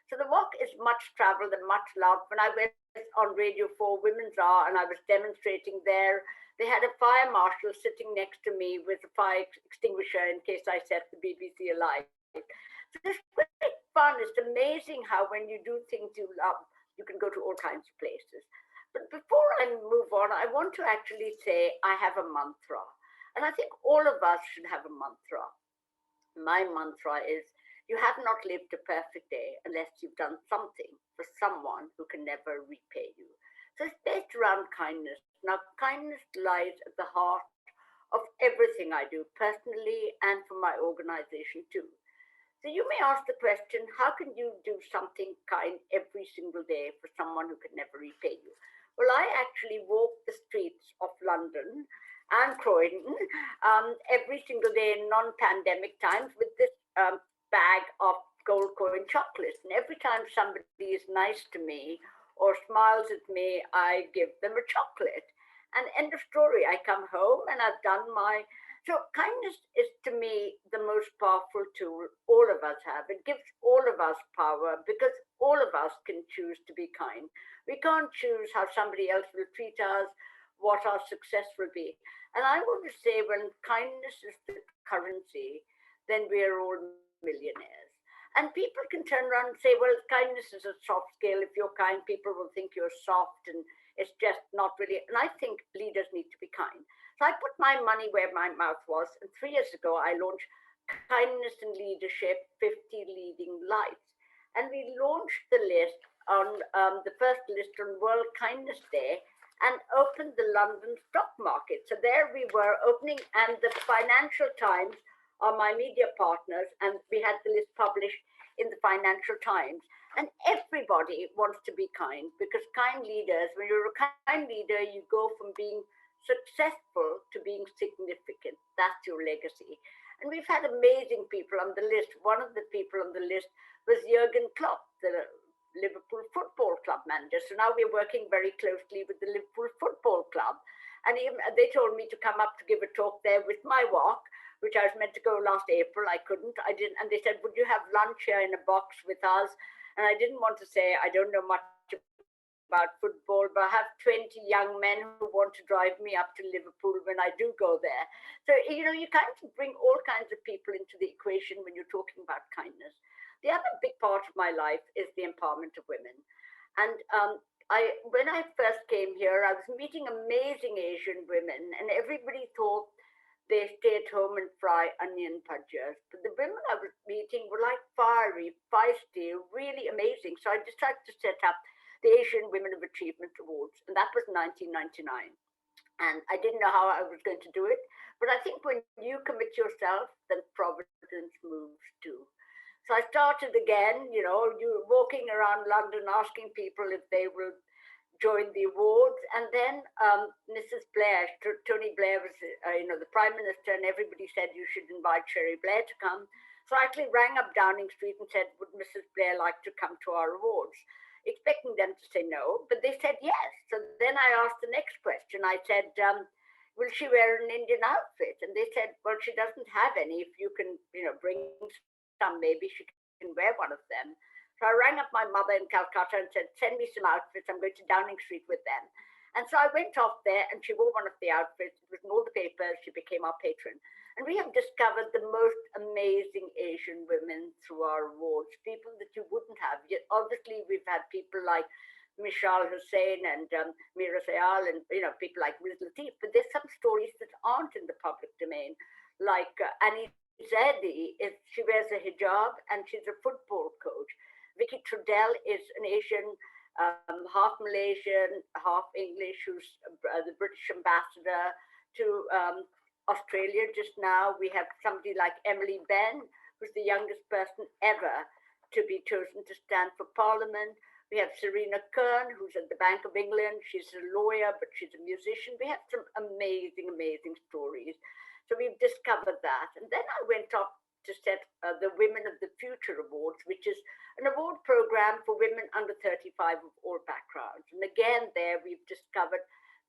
So the walk is much traveled and much loved. When I went on Radio 4 Women's Hour and I was demonstrating there, they had a fire marshal sitting next to me with a fire extinguisher in case I set the BBC alight. So it's great fun. It's amazing how when you do things you love, you can go to all kinds of places. But before I move on, I want to actually say I have a mantra. And I think all of us should have a mantra. My mantra is, you have not lived a perfect day unless you've done something for someone who can never repay you. So it's based around kindness. Now, kindness lies at the heart of everything I do personally and for my organization too. So you may ask the question, how can you do something kind every single day for someone who can never repay you? Well, I actually walk the streets of London and Croydon every single day in non-pandemic times with this bag of gold coin chocolates. And every time somebody is nice to me or smiles at me, I give them a chocolate. And end of story, I come home and I've done my... So kindness is to me the most powerful tool all of us have. It gives all of us power because all of us can choose to be kind. We can't choose how somebody else will treat us, what our success will be. And I want to say, when kindness is the currency, then we are all millionaires. And people can turn around and say, well, kindness is a soft skill. If you're kind, people will think you're soft and it's just not really. And I think leaders need to be kind. So I put my money where my mouth was. And 3 years ago, I launched Kindness and Leadership, 50 Leading Lights. And we launched the list on the first list on World Kindness Day and opened the London stock market. So there we were opening, and the Financial Times are my media partners, and we had the list published in the Financial Times. And everybody wants to be kind, because kind leaders, when you're a kind leader, you go from being successful to being significant. That's your legacy. And we've had amazing people on the list. One of the people on the list was Jurgen Klopp, the Liverpool Football Club manager. So now we're working very closely with the Liverpool Football Club. And even, they told me to come up to give a talk there with my walk, which I was meant to go last April. I couldn't, I didn't. And they said, would you have lunch here in a box with us? And I didn't want to say, I don't know much about football, but I have 20 young men who want to drive me up to Liverpool when I do go there. So, you know, you kind of bring all kinds of people into the equation when you're talking about kindness. The other big part of my life is the empowerment of women. And when I first came here, I was meeting amazing Asian women, and everybody thought they stay at home and fry onion bhajiyas. But the women I was meeting were like fiery, feisty, really amazing. So I decided to set up the Asian Women of Achievement Awards, and that was 1999. And I didn't know how I was going to do it, but I think when you commit yourself, then providence moves too. So I started again, you know, you walking around London asking people if they will join the awards. And then Mrs. Blair, Tony Blair was, you know, the Prime Minister, and everybody said you should invite Sherry Blair to come. So I actually rang up Downing Street and said, would Mrs. Blair like to come to our awards? Expecting them to say no, but they said yes. So then I asked the next question. I said, will she wear an Indian outfit? And they said, well, she doesn't have any. If you can, you know, bring some, maybe she can wear one of them. So I rang up my mother in Calcutta and said, send me some outfits. I'm going to Downing Street with them. And so I went off there and she wore one of the outfits. It was in all the papers. She became our patron. And we have discovered the most amazing Asian women through our awards, people that you wouldn't have. Yet obviously, we've had people like Mishal Hussain and Mira Sayal and, you know, people like Riz Latif. But there's some stories that aren't in the public domain, like Annie Zaidi. She wears a hijab and she's a football coach. Vicky Trudell is an Asian half Malaysian, half English, who's the British ambassador to Australia just now. We have somebody like Emily Benn, who's the youngest person ever to be chosen to stand for Parliament. We have Serena Kern, who's at the Bank of England. She's a lawyer, but she's a musician. We have some amazing, amazing stories. So we've discovered that. And then I went off to set the Women of the Future Awards, which is an award program for women under 35 of all backgrounds. And again, there we've discovered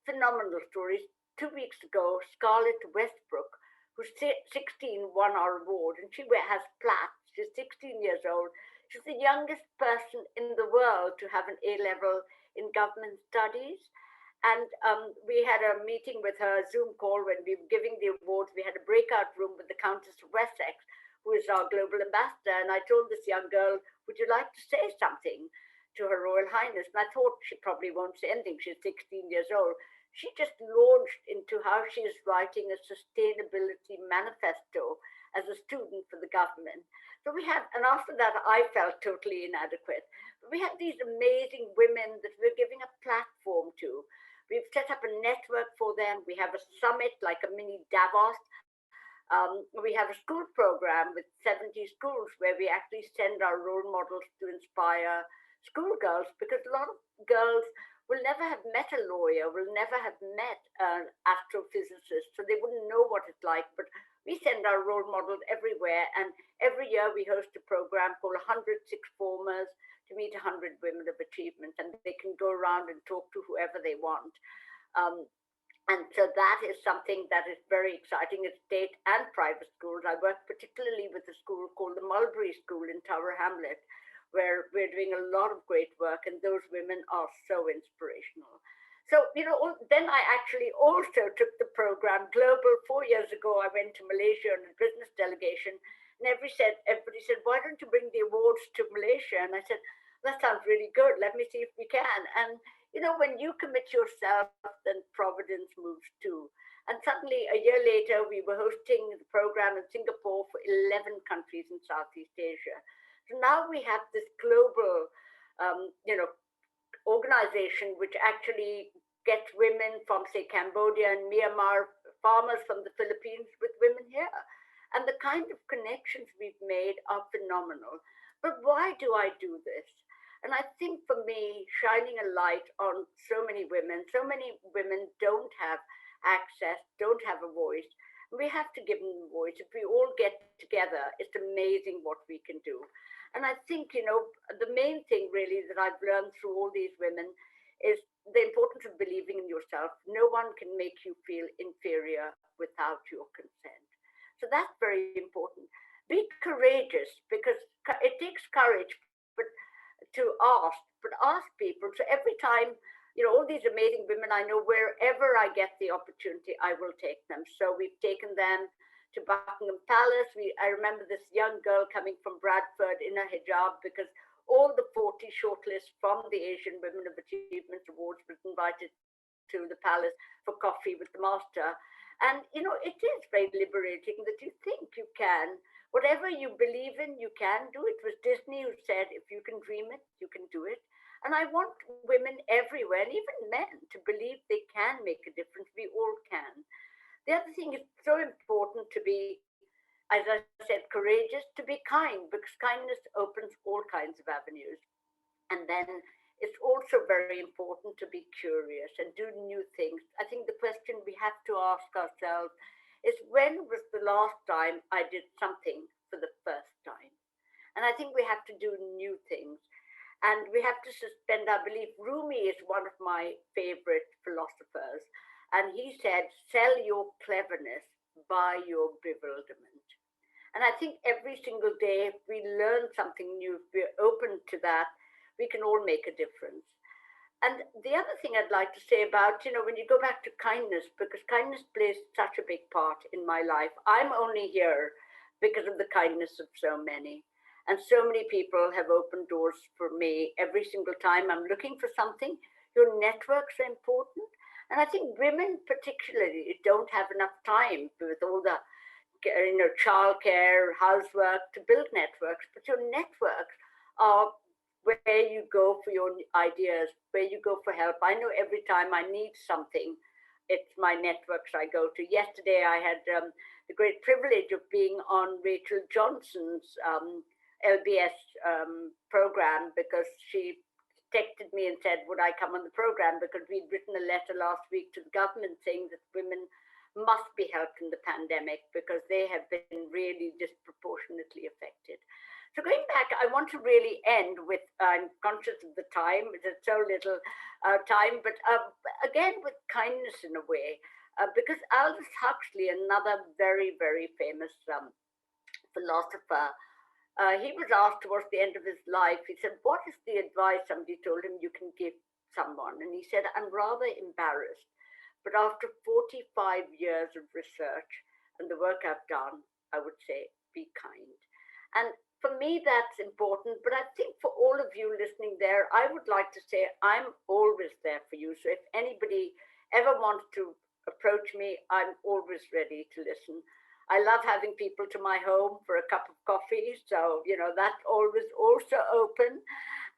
phenomenal stories. 2 weeks ago, Scarlett Westbrook, who's 16, won our award, and she has plaques. She's 16 years old. She's the youngest person in the world to have an A-level in government studies. And we had a meeting with her, Zoom call, when we were giving the awards. We had a breakout room with the Countess of Wessex, who is our global ambassador. And I told this young girl, would you like to say something to Her Royal Highness? And I thought she probably won't say anything. She's 16 years old. She just launched into how she is writing a sustainability manifesto as a student for the government. So we had, and after that, I felt totally inadequate. But we had these amazing women that we're giving a platform to. We've set up a network for them. We have a summit, like a mini Davos. We have a school program with 70 schools where we actually send our role models to inspire schoolgirls, because a lot of girls will never have met a lawyer, will never have met an astrophysicist, so they wouldn't know what it's like. But we send our role models everywhere, and every year we host a program called 100 Sixth Formers to meet 100 women of achievement, and they can go around and talk to whoever they want. And so that is something that is very exciting at state and private schools. I work particularly with a school called the Mulberry School in Tower Hamlet, where we're doing a lot of great work, and those women are so inspirational. So, you know, then I actually also took the program global. 4 years ago, I went to Malaysia on a business delegation, and everybody said, why don't you bring the awards to Malaysia? And I said, that sounds really good. Let me see if we can. And, you know, when you commit yourself, then Providence moves too. And suddenly, a year later, we were hosting the program in Singapore for 11 countries in Southeast Asia. So now we have this global, you know, organization which actually gets women from, say, Cambodia and Myanmar, farmers from the Philippines with women here. And the kind of connections we've made are phenomenal. But why do I do this? And I think for me, shining a light on so many women don't have access, don't have a voice. We have to give them a voice. If we all get together, it's amazing what we can do. And I think, you know, the main thing really that I've learned through all these women is the importance of believing in yourself. No one can make you feel inferior without your consent. So that's very important. Be courageous, because it takes courage to ask people. So every time, you know, all these amazing women I know, wherever I get the opportunity, I will take them. So we've taken them to Buckingham Palace. I remember this young girl coming from Bradford in a hijab, because all the 40 shortlists from the Asian Women of Achievement Awards was invited to the palace for coffee with the master. And, you know, it is very liberating that you think you can. Whatever you believe in, you can do. It was Disney who said, if you can dream it, you can do it. And I want women everywhere, and even men, to believe they can make a difference. We all can. The other thing is so important to be, as I said, courageous, to be kind, because kindness opens all kinds of avenues. And then it's also very important to be curious and do new things. I think the question we have to ask ourselves is, when was the last time I did something for the first time? And I think we have to do new things. And we have to suspend our belief. Rumi is one of my favorite philosophers. And he said, sell your cleverness, buy your bewilderment. And I think every single day, if we learn something new, if we're open to that, we can all make a difference. And the other thing I'd like to say about, you know, when you go back to kindness, because kindness plays such a big part in my life. I'm only here because of the kindness of so many. And so many people have opened doors for me every single time I'm looking for something. Your networks are important. And I think women particularly don't have enough time with all the, you know, childcare, housework to build networks. But your networks are where you go for your ideas, where you go for help. I know every time I need something, it's my networks I go to. Yesterday, I had the great privilege of being on Rachel Johnson's LBS program, because she texted me and said, would I come on the program? Because we'd written a letter last week to the government saying that women must be helped in the pandemic because they have been really disproportionately affected. So going back, I want to really end with, I'm conscious of the time, there's so little time, but again, with kindness in a way, because Aldous Huxley, another very, very famous philosopher, he was asked towards the end of his life, he said, what is the advice somebody told him you can give someone? And he said, I'm rather embarrassed, but after 45 years of research and the work I've done, I would say, be kind. And for me, that's important. But I think for all of you listening there, I would like to say I'm always there for you. So if anybody ever wants to approach me, I'm always ready to listen. I love having people to my home for a cup of coffee. So, you know, that's always also open.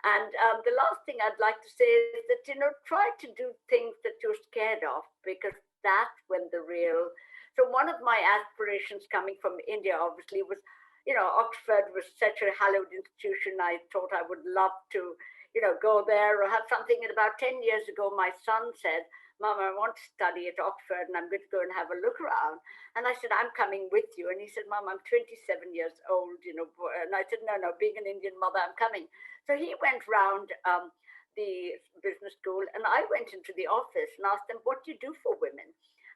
And the last thing I'd like to say is that, you know, try to do things that you're scared of, because that's when the real... So one of my aspirations coming from India, obviously, was, you know, Oxford was such a hallowed institution. I thought I would love to, you know, go there or have something. And about 10 years ago, my son said, Mom, I want to study at Oxford and I'm going to go and have a look around. And I said, I'm coming with you. And he said, Mom, I'm 27 years old, you know. And I said, no, being an Indian mother, I'm coming. So he went round the business school and I went into the office and asked them, what do you do for women?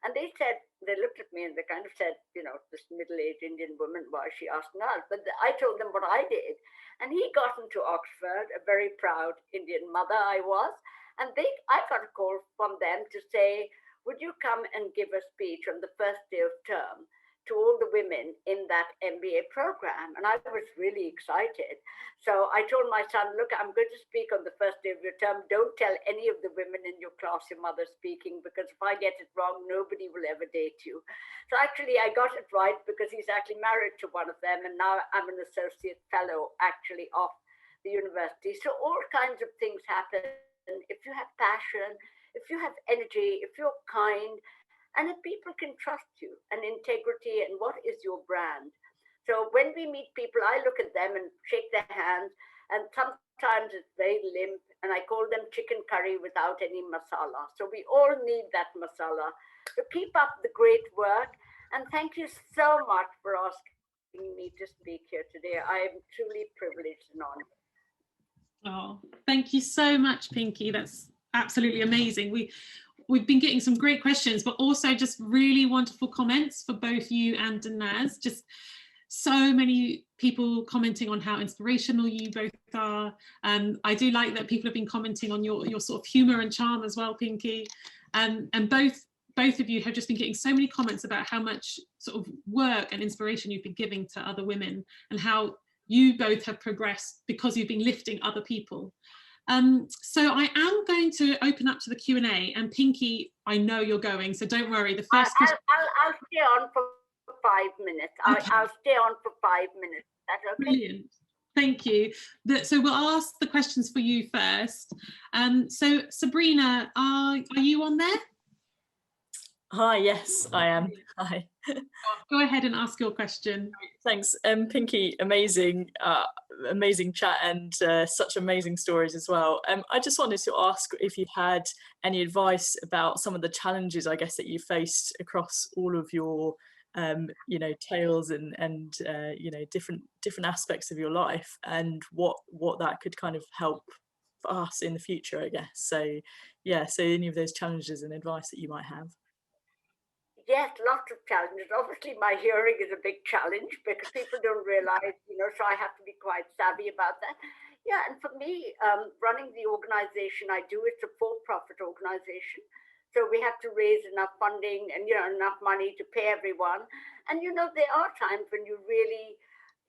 And they said, they looked at me and they kind of said, you know, this middle-aged Indian woman, why is she asking us? But I told them what I did. And he got into Oxford, a very proud Indian mother I was. And I got a call from them to say, would you come and give a speech on the first day of term to all the women in that MBA program? And I was really excited. So I told my son, look, I'm going to speak on the first day of your term. Don't tell any of the women in your class your mother's speaking, because if I get it wrong, nobody will ever date you. So actually, I got it right, because he's actually married to one of them. And now I'm an associate fellow actually of the university. So all kinds of things happen. If you have passion, if you have energy, if you're kind, and if people can trust you, and integrity, and what is your brand. So when we meet people, I look at them and shake their hands, and sometimes it's very limp, and I call them chicken curry without any masala. So we all need that masala. So keep up the great work, and thank you so much for asking me to speak here today. I am truly privileged and honored. Oh, thank you so much, Pinky. That's absolutely amazing. We've been getting some great questions, but also just really wonderful comments for both you and Denis. Just so many people commenting on how inspirational you both are. I do like that people have been commenting on your sort of humour and charm as well, Pinky. And both of you have just been getting so many comments about how much sort of work and inspiration you've been giving to other women, and how you both have progressed because you've been lifting other people. So I am going to open up to the Q&A, and Pinky, I know you're going, so don't worry. The first I'll stay on for 5 minutes. Okay. I'll stay on for 5 minutes. That's okay. Brilliant. Thank you. So we'll ask the questions for you first. So Sabrina, are you on there? Hi, yes, I am. Hi. Go ahead and ask your question. Thanks, Pinky. Amazing chat, and such amazing stories as well. I just wanted to ask if you had any advice about some of the challenges, I guess, that you faced across all of your, you know, tales and you know, different aspects of your life, and what that could kind of help for us in the future, I guess. So yeah, so any of those challenges and advice that you might have. Yes, lots of challenges. Obviously, my hearing is a big challenge because people don't realize, you know, so I have to be quite savvy about that. Yeah, and for me, running the organization I do, it's a for-profit organization. So we have to raise enough funding and, you know, enough money to pay everyone. And, you know, there are times when you really,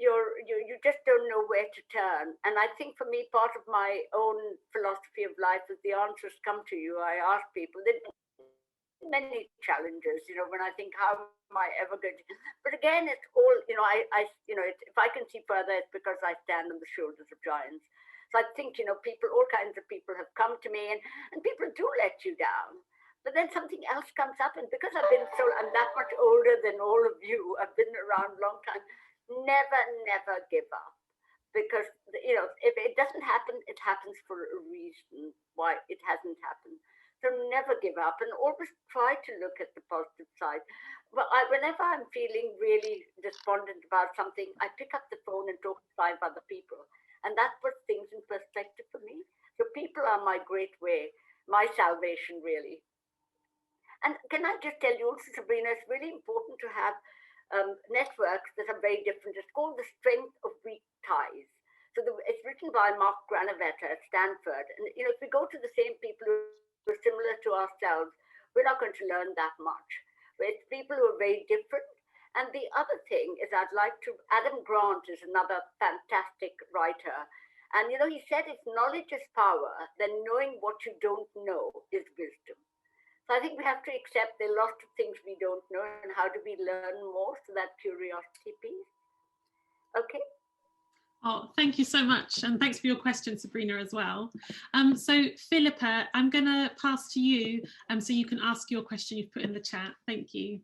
you just don't know where to turn. And I think for me, part of my own philosophy of life is the answers come to you. I ask people, many challenges, you know, when I think, how am I ever going to, but again, it's all, you know, you know, if I can see further, it's because I stand on the shoulders of giants. So I think, people, all kinds of people have come to me, and people do let you down. But then something else comes up, and because I'm that much older than all of you, I've been around a long time, never give up. Because, if it doesn't happen, it happens for a reason why it hasn't happened. So never give up, and always try to look at the positive side. But whenever I'm feeling really despondent about something, I pick up the phone and talk to 5 other people. And that puts things in perspective for me. So people are my great way, my salvation, really. And can I just tell you also, Sabrina, it's really important to have networks that are very different. It's called The Strength of Weak Ties. So it's written by Mark Granovetter at Stanford. And if we go to the same people who are similar to ourselves, we're not going to learn that much. But it's people who are very different. And the other thing is Adam Grant is another fantastic writer. And he said if knowledge is power, then knowing what you don't know is wisdom. So I think we have to accept there are lots of things we don't know, and how do we learn more? So that curiosity piece. Okay. Oh, thank you so much. And thanks for your question, Sabrina, as well. So Philippa, I'm going to pass to you so you can ask your question you've put in the chat. Thank you.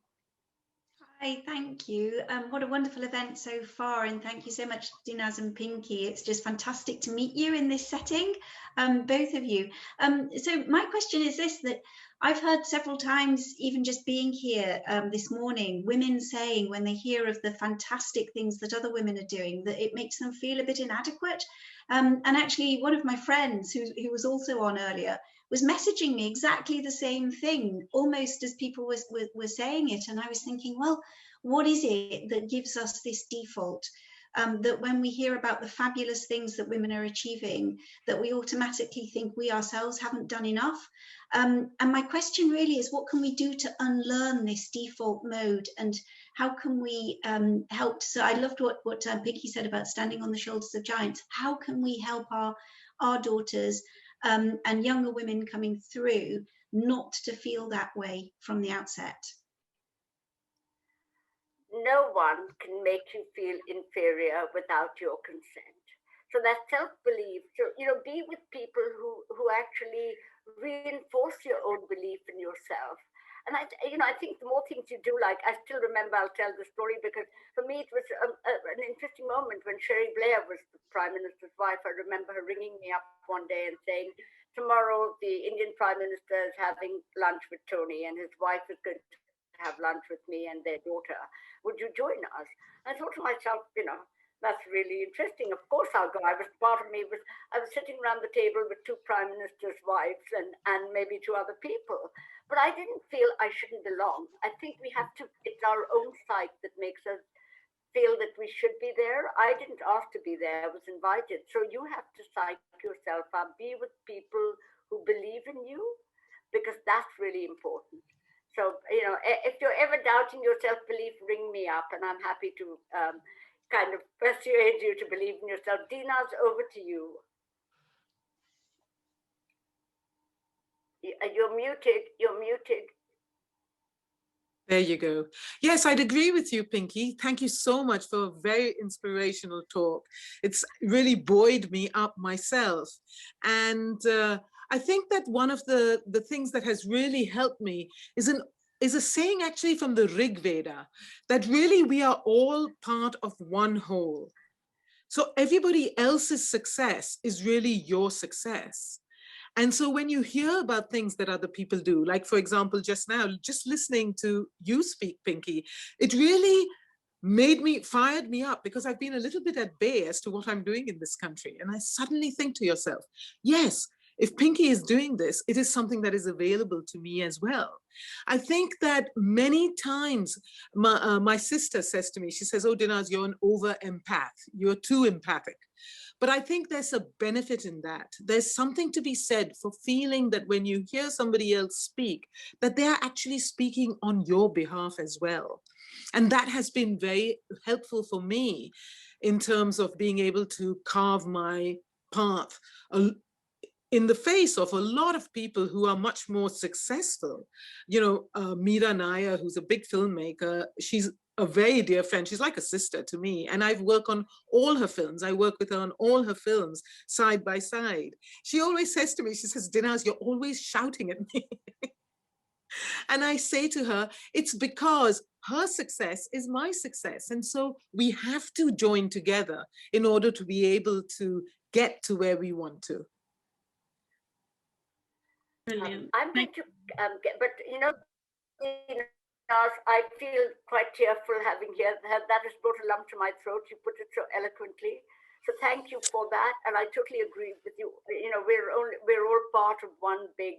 Hi, thank you. What a wonderful event so far, and thank you so much, Denis and Pinky. It's just fantastic to meet you in this setting, both of you. So my question is this, that I've heard several times, even just being here this morning, women saying when they hear of the fantastic things that other women are doing, that it makes them feel a bit inadequate. And actually, one of my friends who was also on earlier was messaging me exactly the same thing, almost as people were saying it. And I was thinking, well, what is it that gives us this default? That when we hear about the fabulous things that women are achieving, that we automatically think we ourselves haven't done enough. And my question really is, what can we do to unlearn this default mode, and how can we help? So I loved what Pinky said about standing on the shoulders of giants. How can we help our daughters and younger women coming through not to feel that way from the outset? No one can make you feel inferior without your consent. So that self-belief, so, be with people who actually reinforce your own belief in yourself. And I think the more things you do, like I still remember, I'll tell the story because for me it was an interesting moment when Sherry Blair was the Prime Minister's wife. I remember her ringing me up one day and saying, tomorrow the Indian Prime Minister is having lunch with Tony and his wife is going to have lunch with me and their daughter. Would you join us? I thought to myself, that's really interesting. Of course I'll go. I was sitting around the table with 2 prime ministers' wives and maybe 2 other people. But I didn't feel I shouldn't belong. I think it's our own psyche that makes us feel that we should be there. I didn't ask to be there, I was invited. So you have to psych yourself up, be with people who believe in you, because that's really important. So, if you're ever doubting your self-belief, ring me up and I'm happy to kind of persuade you to believe in yourself. Denis, over to you. You're muted. There you go. Yes, I'd agree with you, Pinky. Thank you so much for a very inspirational talk. It's really buoyed me up myself. And I think that one of the things that has really helped me is a saying actually from the Rig Veda, that really we are all part of one whole. So everybody else's success is really your success. And so when you hear about things that other people do, like for example, just now, just listening to you speak, Pinky, it really fired me up, because I've been a little bit at bay as to what I'm doing in this country. And I suddenly think to yourself, yes, if Pinky is doing this, it is something that is available to me as well. I think that many times my sister says to me, she says, oh, Denis, you're an over-empath. You're too empathic. But I think there's a benefit in that. There's something to be said for feeling that when you hear somebody else speak, that they're actually speaking on your behalf as well. And that has been very helpful for me in terms of being able to carve my path in the face of a lot of people who are much more successful. Meera Nair, who's a big filmmaker, she's a very dear friend. She's like a sister to me. And I've worked on all her films. I work with her on all her films side by side. She always says to me, she says, Denis, you're always shouting at me. And I say to her, it's because her success is my success. And so we have to join together in order to be able to get to where we want to. Brilliant. I'm going to but I feel quite tearful having heard that. That has brought a lump to my throat. You put it so eloquently. So thank you for that. And I totally agree with you. We're all part of one big,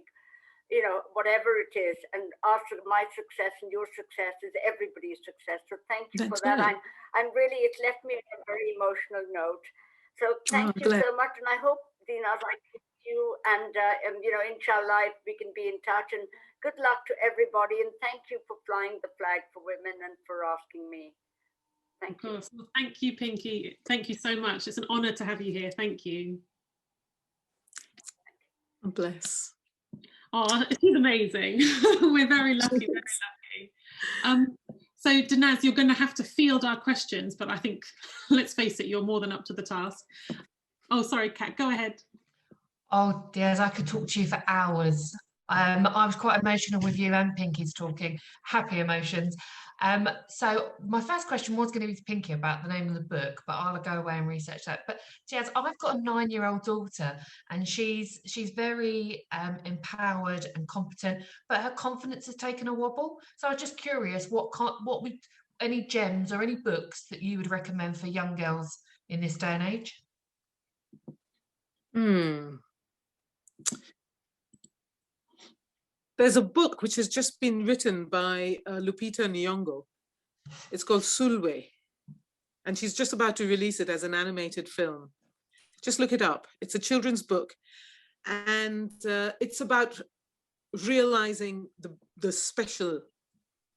whatever it is. And my success and your success is everybody's success. So thank you for that. Right. I'm really, it's left me on a very emotional note. So thank you so much. And I hope, Denis, I you and inshallah, if we can be in touch, and good luck to everybody, and thank you for flying the flag for women and for asking me. Thank you. Well, thank you, Pinky. Thank you so much. It's an honor to have you here. Thank you. Bless. Oh, she's amazing. We're very lucky, very lucky. So Denis, you're going to have to field our questions, but I think, let's face it, you're more than up to the task. Oh, sorry, Kat, go ahead. Oh, dears, I could talk to you for hours. I was quite emotional with you and Pinky's talking, happy emotions. So my first question was going to be to Pinky about the name of the book, but I'll go away and research that. But Jazz, I've got a 9-year-old daughter, and she's very empowered and competent, but her confidence has taken a wobble. So I'm just curious, any gems or any books that you would recommend for young girls in this day and age? There's a book which has just been written by Lupita Nyong'o. It's called Sulwe, and she's just about to release it as an animated film. Just look it up. It's a children's book, and it's about realizing the special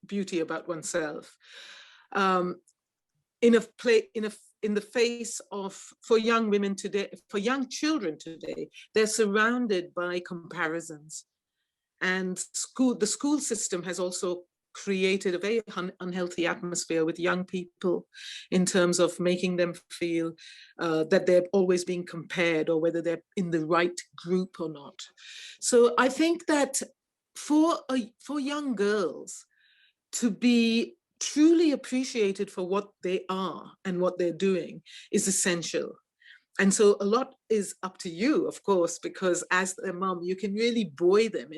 beauty about oneself. In the face of, for young women today, for young children today, they're surrounded by comparisons. And the school system has also created a very unhealthy atmosphere with young people in terms of making them feel that they're always being compared or whether they're in the right group or not. So I think that for young girls to be truly appreciated for what they are and what they're doing is essential. And so a lot is up to you, of course, because as their mom, you can really buoy them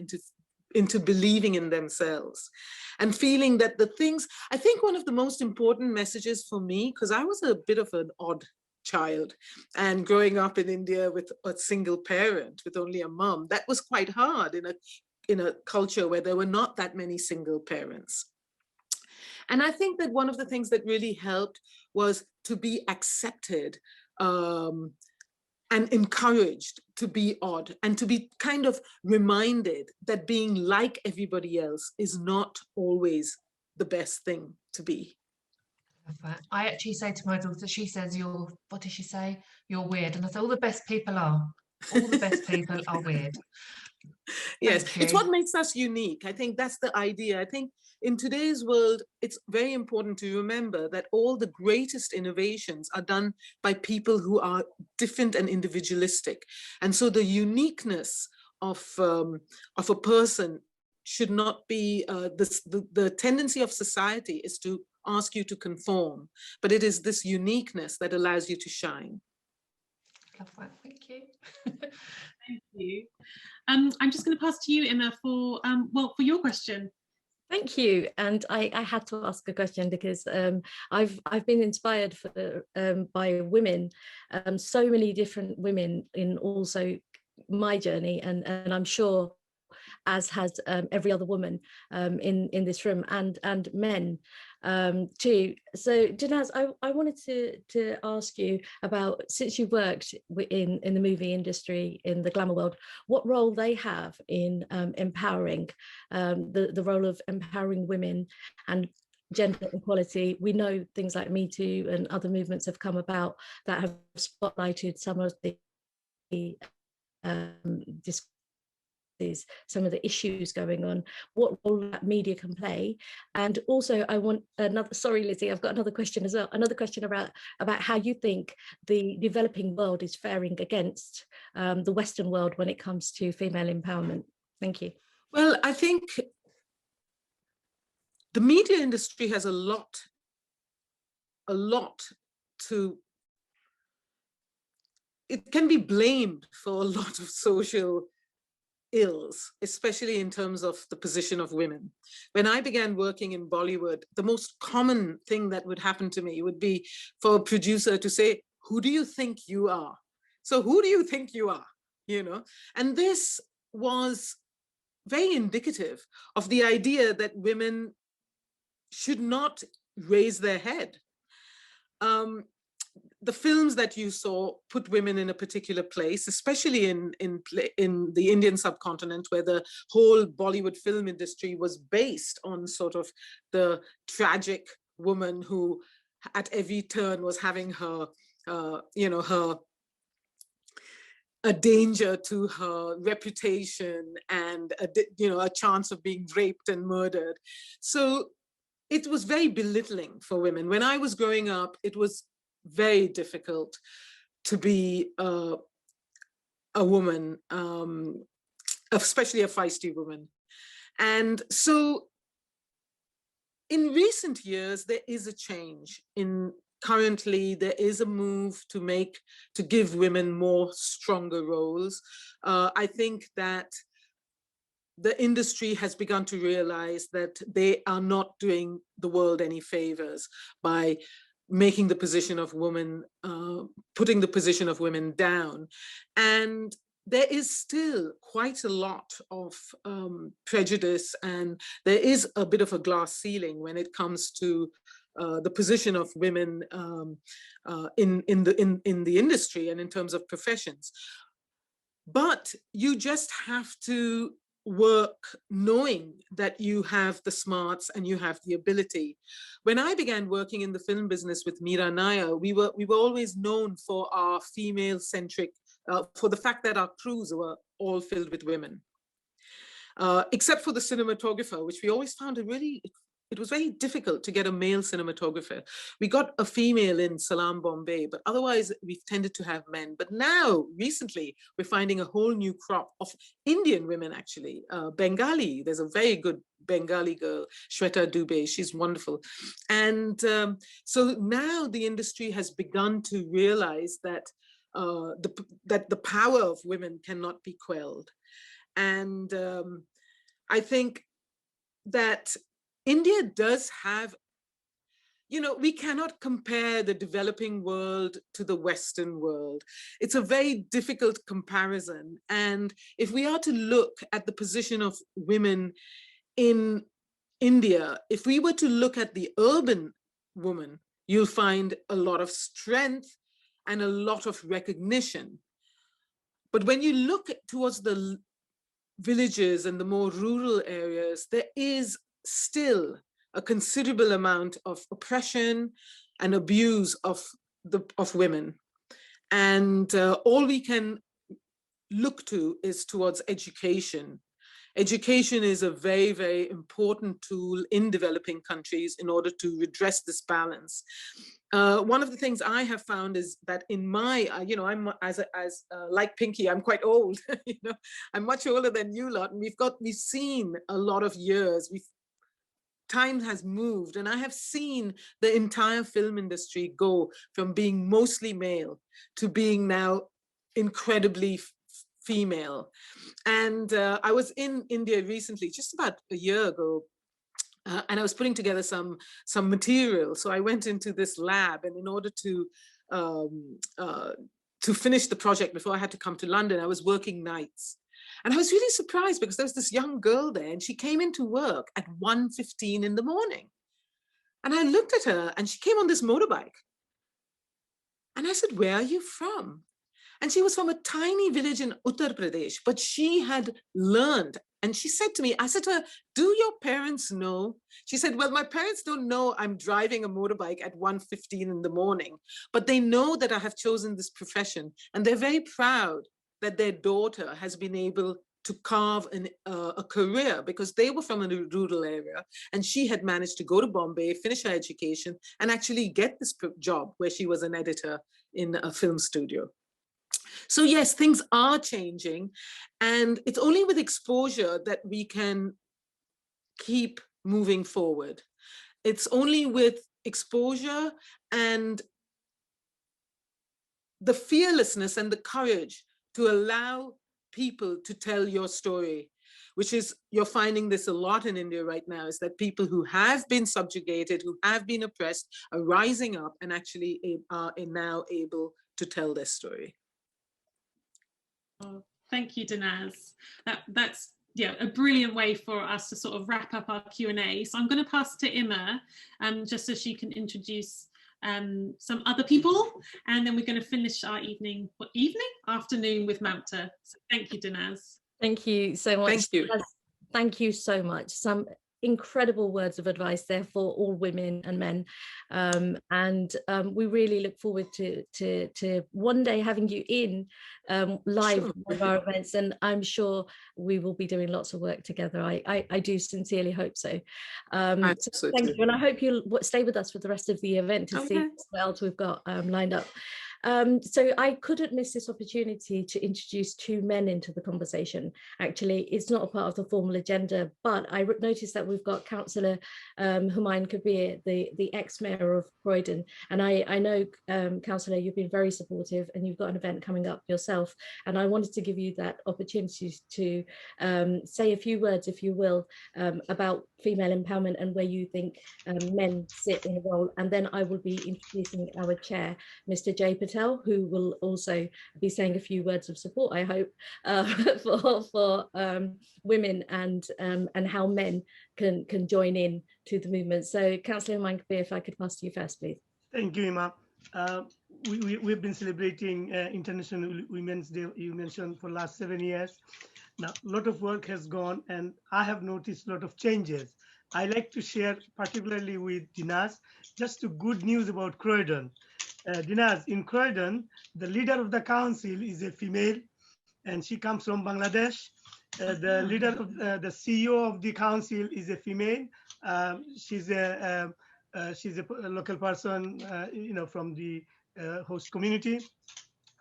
into believing in themselves and feeling that the things, I think one of the most important messages for me, because I was a bit of an odd child and growing up in India with a single parent, with only a mom, that was quite hard in a culture where there were not that many single parents. And I think that one of the things that really helped was to be accepted and encouraged to be odd and to be kind of reminded that being like everybody else is not always the best thing to be. I actually say to my daughter, she says, what does she say? You're weird. And I say, all the best people are. All the best people are weird. Yes, it's what makes us unique. I think that's the idea. I think in today's world, it's very important to remember that all the greatest innovations are done by people who are different and individualistic. And so the uniqueness of a person should not be, the tendency of society is to ask you to conform, but it is this uniqueness that allows you to shine. Love that, thank you. Thank you. I'm just going to pass to you, Emma, for your question. Thank you. And I had to ask a question because I've been inspired by women, so many different women in also my journey, and I'm sure as has every other woman in this room, and men too. So Denis, I wanted to ask you about, since you worked in the movie industry, in the glamour world, what role they have in empowering, the role of empowering women and gender equality. We know things like Me Too and other movements have come about that have spotlighted some of the some of the issues going on, what role that media can play. And also I want another, sorry Lizzie, I've got another question as well, another question about how you think the developing world is faring against the Western world when it comes to female empowerment. Thank you. Well, I think the media industry has a lot to, it can be blamed for a lot of social ills, especially in terms of the position of women. When I began working in Bollywood, the most common thing that would happen to me would be for a producer to say, who do you think you are? So who do you think you are? You know, and this was very indicative of the idea that women should not raise their head. The films that you saw put women in a particular place, especially in the Indian subcontinent, where the whole Bollywood film industry was based on sort of the tragic woman who at every turn was having her, a danger to her reputation and a chance of being raped and murdered. So it was very belittling for women. When I was growing up, it was very difficult to be a woman, especially a feisty woman. And so in recent years, there is a change. Currently, there is a move to give women more stronger roles. I think that the industry has begun to realize that they are not doing the world any favors by making the position of women, putting the position of women down. And there is still quite a lot of prejudice, and there is a bit of a glass ceiling when it comes to the position of women in the industry and in terms of professions. But you just have to work knowing that you have the smarts and you have the ability. When I began working in the film business with Meera Nair, we were always known for our female-centric, for the fact that our crews were all filled with women. Except for the cinematographer, which we always found it was very difficult to get a male cinematographer. We got a female in Salam Bombay, but otherwise we've tended to have men. But now, recently, we're finding a whole new crop of Indian women, actually. Bengali, there's a very good Bengali girl, Shweta Dubey, she's wonderful. And so now the industry has begun to realize that the power of women cannot be quelled. And I think that India does have, we cannot compare the developing world to the Western world. It's a very difficult comparison. And if we are to look at the position of women in India, if we were to look at the urban woman, you'll find a lot of strength and a lot of recognition. But when you look towards the villages and the more rural areas, there is still a considerable amount of oppression and abuse of women. And all we can look to is towards education. Education is a very, very important tool in developing countries in order to redress this balance. One of the things I have found is that in my, I'm like Pinky, I'm quite old. I'm much older than you lot, and we've seen a lot of years. Time has moved, and I have seen the entire film industry go from being mostly male to being now incredibly female. And I was in India recently, just about a year ago, and I was putting together some material. So I went into this lab, and in order to finish the project before I had to come to London, I was working nights. And I was really surprised because there was this young girl there, and she came into work at 1:15 in the morning. And I looked at her, and she came on this motorbike. And I said, "Where are you from?" And she was from a tiny village in Uttar Pradesh, but she had learned. And she said to me, I said to her, "Do your parents know?" She said, "Well, my parents don't know I'm driving a motorbike at 1:15 in the morning, but they know that I have chosen this profession. And they're very proud that their daughter has been able to carve a career, because they were from a rural area, and she had managed to go to Bombay, finish her education, and actually get this job where she was an editor in a film studio. So yes, things are changing, and it's only with exposure that we can keep moving forward. It's only with exposure and the fearlessness and the courage to allow people to tell your story, which is, you're finding this a lot in India right now, is that people who have been subjugated, who have been oppressed, are rising up and actually are now able to tell their story. Oh, thank you, Denis. That's a brilliant way for us to sort of wrap up our Q&A. So I'm going to pass to Emma, just so she can introduce some other people, and then we're going to finish our afternoon with Mumta. So thank you, Denis. Thank you so much. Thank you. Thank you so much. Some incredible words of advice there for all women and men, and we really look forward to one day having you in live Sure. with our events, and I'm sure we will be doing lots of work together. I do sincerely hope so. So thank you, and I hope you'll stay with us for the rest of the event to see what else we've got lined up. So I couldn't miss this opportunity to introduce two men into the conversation. Actually, it's not a part of the formal agenda, but I noticed that we've got Councillor Humayun Kabir, the ex-mayor of Croydon. And I know, Councillor, you've been very supportive, and you've got an event coming up yourself. And I wanted to give you that opportunity to say a few words, if you will, about female empowerment and where you think men sit in a role. And then I will be introducing our chair, Mr. J. Patel, who will also be saying a few words of support, I hope, for women and how men can join in to the movement. So, Councillor Humayun Kabir, if I could pass to you first, please. Thank you, Emma. We've been celebrating International Women's Day, you mentioned, for the last 7 years. Now, a lot of work has gone, and I have noticed a lot of changes. I like to share, particularly with Denis, just the good news about Croydon. Denis, in Croydon, the leader of the council is a female, and she comes from Bangladesh. The leader of the CEO of the council is a female. She's a local person, from the host community.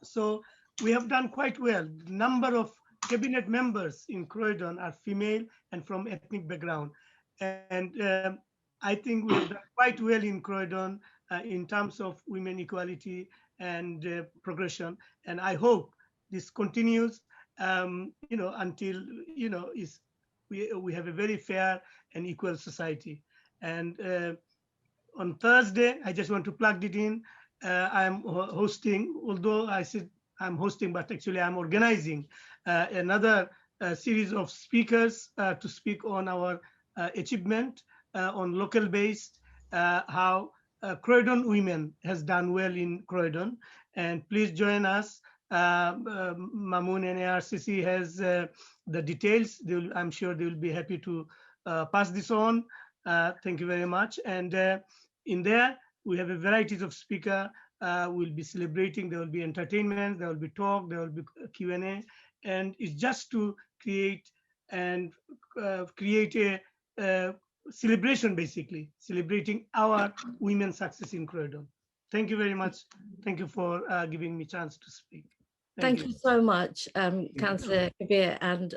So we have done quite well. The number of cabinet members in Croydon are female and from ethnic background. And I think we have done quite well in Croydon in terms of women equality and progression. And I hope this continues, until, we have a very fair and equal society. And on Thursday, I just want to plug it in. I'm hosting, although I said I'm hosting, but actually I'm organizing another series of speakers to speak on our achievement on local based, how Croydon women has done well in Croydon. And please join us. Mamoon and ARCC has the details. I'm sure they will be happy to pass this on. Thank you very much. And in there, we have a variety of speakers. We'll be celebrating. There will be entertainment. There will be talk. There will be Q&A. And it's just to create a celebration, basically celebrating our women's success in Croydon. Thank you very much. Thank you for giving me a chance to speak. Thank you so much, Councillor Kabir, and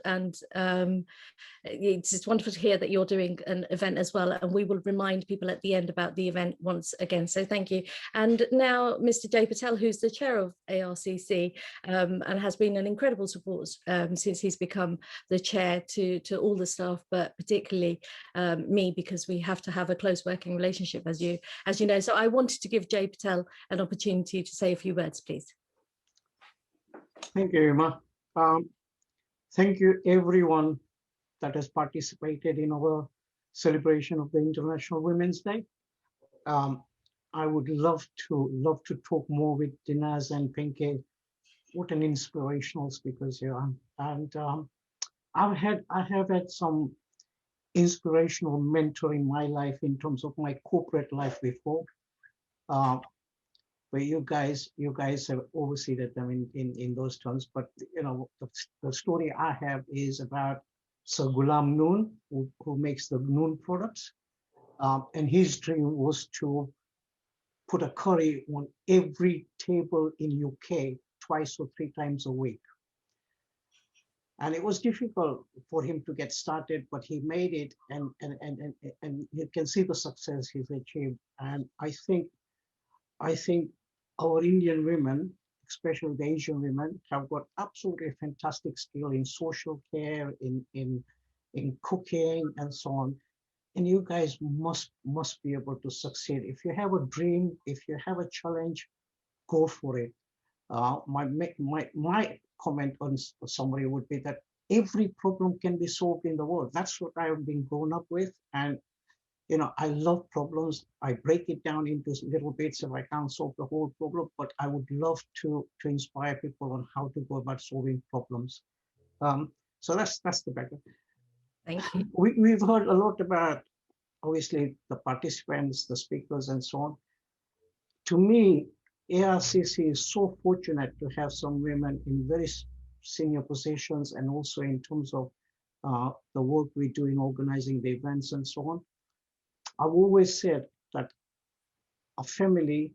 it's just wonderful to hear that you're doing an event as well, and we will remind people at the end about the event once again, so thank you. And now Mr. J. Patel, who's the chair of ARCC and has been an incredible support since he's become the chair to all the staff, but particularly me, because we have to have a close working relationship, as you know. So I wanted to give J. Patel an opportunity to say a few words, please. Thank you, Emma. Thank you, everyone that has participated in our celebration of the International Women's Day. I would love to talk more with Denis and Pinky. What an inspirational speakers you are. And I have had some inspirational mentor in my life in terms of my corporate life before. but you guys have overseeded them in those terms. But the story I have is about Sir Ghulam Noon, who makes the Noon products, and his dream was to put a curry on every table in UK twice or three times a week. And it was difficult for him to get started, but he made it, and you can see the success he's achieved. And I think our Indian women, especially the Asian women, have got absolutely fantastic skill in social care, in cooking, and so on. And you guys must be able to succeed. If you have a dream, if you have a challenge, go for it. My comment on summary would be that every problem can be solved in the world. That's what I have been grown up with. And I love problems. I break it down into little bits if I can't solve the whole problem, but I would love to inspire people on how to go about solving problems. So that's the background. Thank you. We've heard a lot about, obviously, the participants, the speakers, and so on. To me, ARCC is so fortunate to have some women in very senior positions, and also in terms of the work we do in organizing the events and so on. I've always said that a family,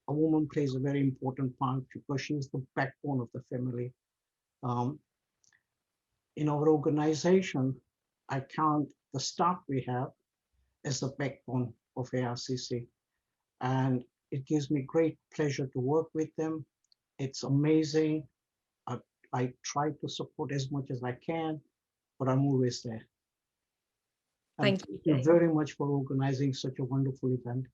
a woman plays a very important part because she's the backbone of the family. In our organization, I count the staff we have as the backbone of ARCC. And it gives me great pleasure to work with them. It's amazing. I try to support as much as I can, but I'm always there. Thank you very much for organizing such a wonderful event.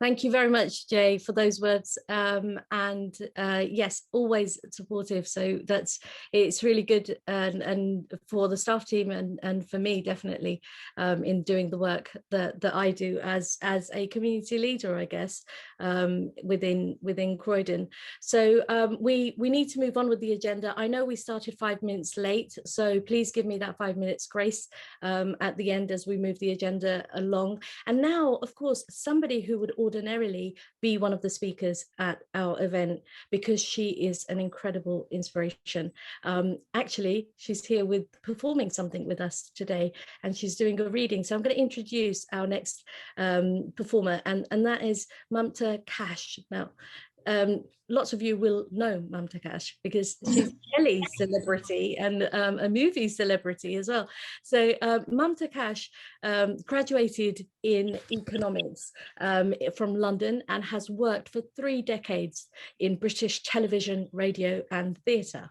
Thank you very much, Jay, for those words. And yes, always supportive. So it's really good, and for the staff team and for me, definitely, in doing the work that I do as a community leader, I guess, within Croydon. So we need to move on with the agenda. I know we started 5 minutes late, so please give me that 5 minutes grace at the end as we move the agenda along. And now, of course, somebody who would ordinarily be one of the speakers at our event, because she is an incredible inspiration. Actually, she's here performing something with us today, and she's doing a reading. So I'm going to introduce our next performer, and that is Mumta Cash. Now, lots of you will know Mumta Cash because she's a telly celebrity and a movie celebrity as well. So Mumta Cash graduated in economics from London and has worked for 3 decades in British television, radio and theatre.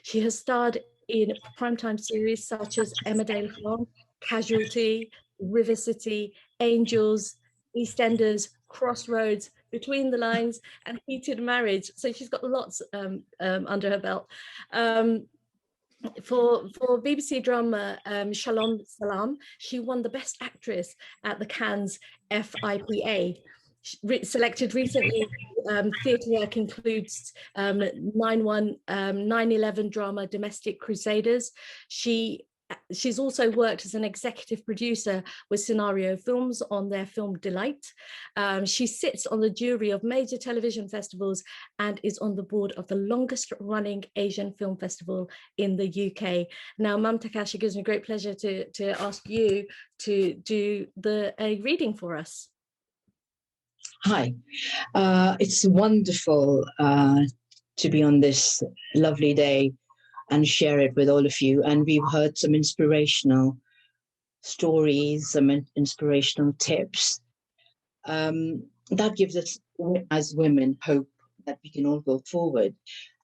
She has starred in primetime series such as Emmerdale Farm, Casualty, River City, Angels, EastEnders, Crossroads, Between the Lines and Heated Marriage. So she's got lots under her belt. For BBC drama Shalom Salam, she won the Best Actress at the Cannes FIPA. Selected recently, theatre work includes 9/11 drama Domestic Crusaders. She's also worked as an executive producer with Scenario Films on their film Delight. She sits on the jury of major television festivals and is on the board of the longest running Asian film festival in the UK. Now, Mumta Cash, it gives me great pleasure to ask you to do a reading for us. Hi, it's wonderful to be on this lovely day and share it with all of you. And we've heard some inspirational stories, some inspirational tips. That gives us, as women, hope that we can all go forward.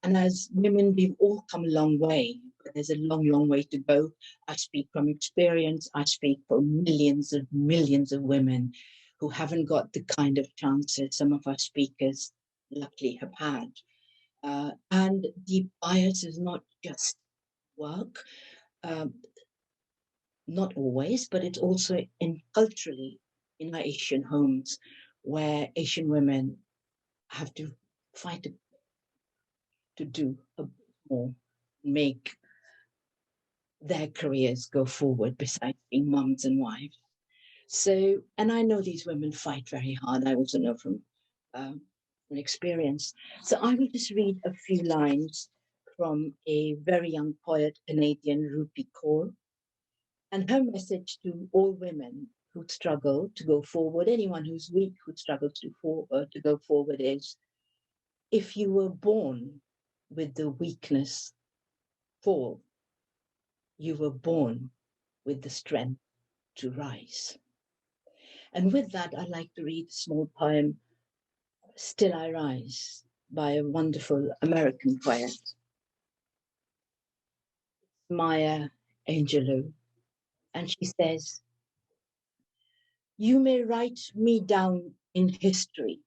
And as women, we've all come a long way, but there's a long, long way to go. I speak from experience. I speak for millions of women who haven't got the kind of chances some of our speakers luckily have had. And the bias is not just work, not always, but it's also culturally in our Asian homes, where Asian women have to fight to do more, make their careers go forward besides being mums and wives. So, and I know these women fight very hard. I also know from an experience. So I will just read a few lines from a very young poet, Canadian, Rupi Kaur, and her message to all women who struggle to go forward, anyone who's weak who struggles to go forward is, if you were born with the weakness, fall. You were born with the strength to rise. And with that, I'd like to read a small poem, Still I Rise, by a wonderful American poet, Maya Angelou. And she says, you may write me down in history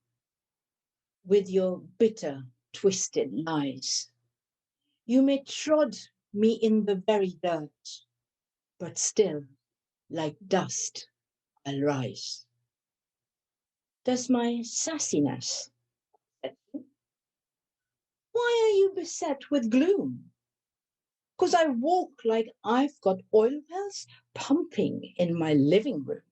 with your bitter, twisted lies. You may trod me in the very dirt, but still, like dust, I'll rise. Does my sassiness upset you? Why are you beset with gloom? 'Cause I walk like I've got oil wells pumping in my living room.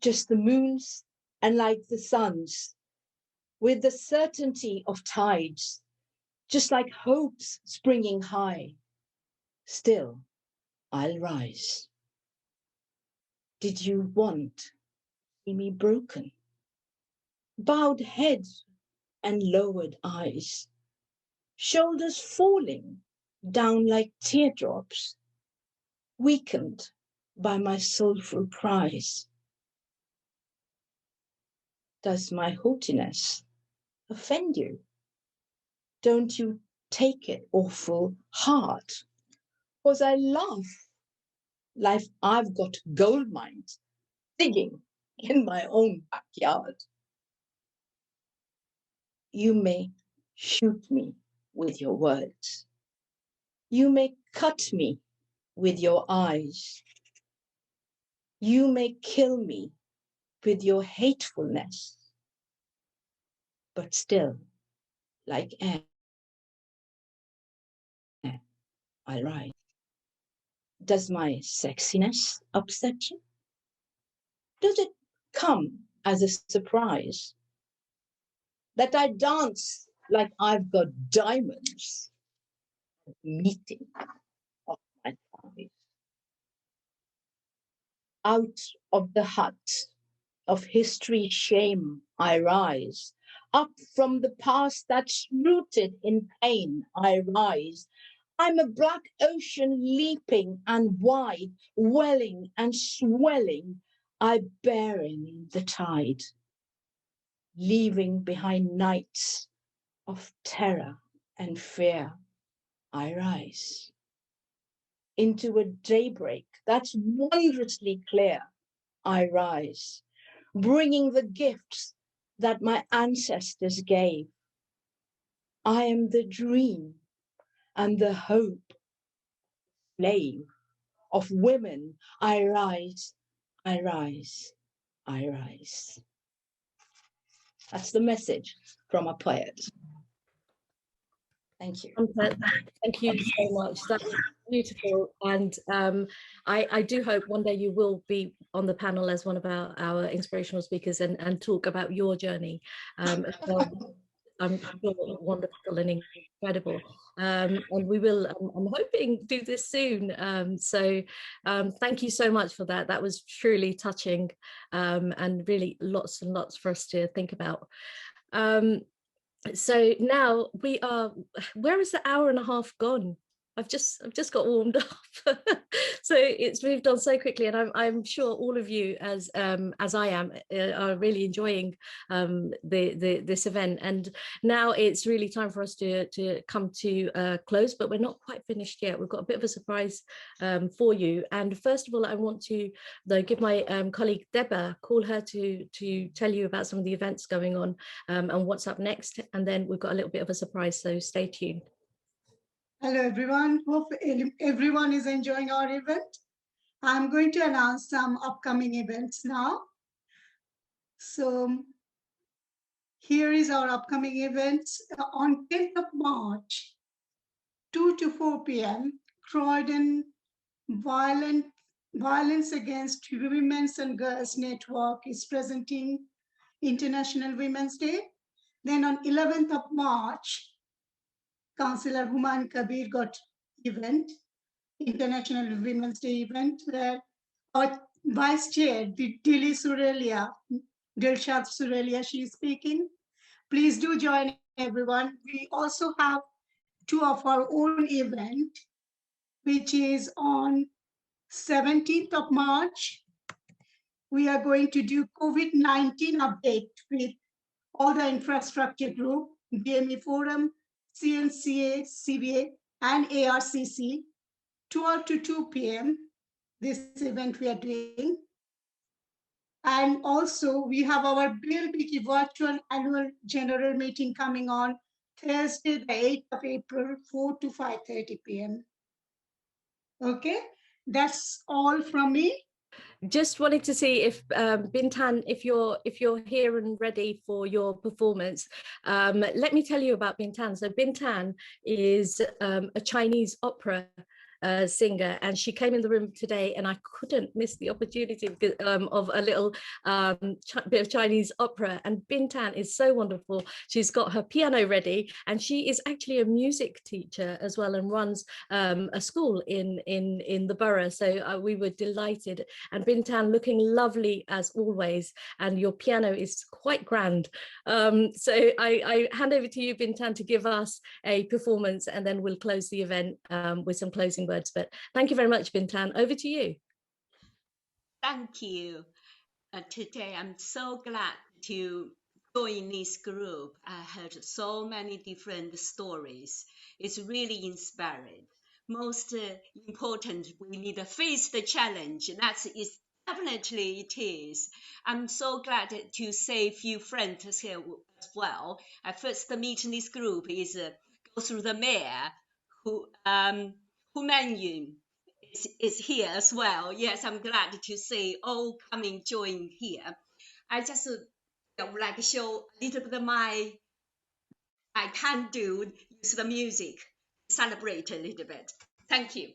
Just the moons and like the suns, with the certainty of tides, just like hopes springing high, still I'll rise. Did you want to see me broken? Bowed head and lowered eyes, shoulders falling down like teardrops, weakened by my soulful cries. Does my haughtiness offend you? Don't you take it awful hard? 'Cause I laugh like I've got gold mines digging in my own backyard. You may shoot me with your words. You may cut me with your eyes. You may kill me with your hatefulness. But still, like air, I rise. Does my sexiness upset you? Does it come as a surprise that I dance like I've got diamonds meeting of my thighs? Out of the hut of history's shame I rise. Up from the past that's rooted in pain I rise. I'm a black ocean leaping and wide, welling and swelling, I bear in the tide, leaving behind nights of terror and fear, I rise. Into a daybreak that's wondrously clear, I rise, bringing the gifts that my ancestors gave. I am the dream and the hope, slave of women, I rise, I rise, I rise. That's the message from a poet. Thank you. Thank you so much. That's beautiful. And I do hope one day you will be on the panel as one of our inspirational speakers and talk about your journey. So I'm sure wonderful and incredible. And we will, I'm hoping, do this soon. Thank you so much for that. That was truly touching and really lots and lots for us to think about. So now we are, where is the hour and a half gone? I've just got warmed up. So it's moved on so quickly, and I'm sure all of you, as I am, are really enjoying this event. And now it's really time for us to come to a close, but we're not quite finished yet. We've got a bit of a surprise for you. And first of all, I want to give my colleague Deba, call her to tell you about some of the events going on and what's up next. And then we've got a little bit of a surprise, so stay tuned. Hello, everyone. Hope everyone is enjoying our event. I'm going to announce some upcoming events now. So here is our upcoming events. On 10th of March, 2 to 4 p.m., Croydon Violence Against Women's and Girls Network is presenting International Women's Day. Then on 11th of March, Councillor Humayun Kabir got event, International Women's Day event, where our Vice Chair, Dilshad Surelia, she is speaking. Please do join everyone. We also have two of our own event, which is on 17th of March. We are going to do COVID-19 update with all the infrastructure group, BME Forum, CNCA, CBA, and ARCC, 12 to 2 p.m. This event we are doing. And also we have our BLBT virtual annual general meeting coming on Thursday, the 8th of April, 4 to 5:30 p.m. Okay, that's all from me. Just wanted to see if Bintan, if you're here and ready for your performance. Let me tell you about Bintan. So Bintan is a Chinese opera singer, and she came in the room today, and I couldn't miss the opportunity because, of a little bit of Chinese opera. And Bintan is so wonderful. She's got her piano ready, and she is actually a music teacher as well, and runs a school in the borough. So we were delighted. And Bintan, looking lovely as always, and your piano is quite grand. So I hand over to you, Bintan, to give us a performance, and then we'll close the event with some closing words. But thank you very much, Bintan. Over to you. Thank you. Today, I'm so glad to join this group. I heard so many different stories. It's really inspiring. Most important, we need to face the challenge. That's is definitely it is. I'm so glad to see a few friends here as well. I first meet this group is go through the mayor, who Humayun is here as well. Yes, I'm glad to see all coming join here. I just would like to show a little bit of I can do use the music, celebrate a little bit. Thank you.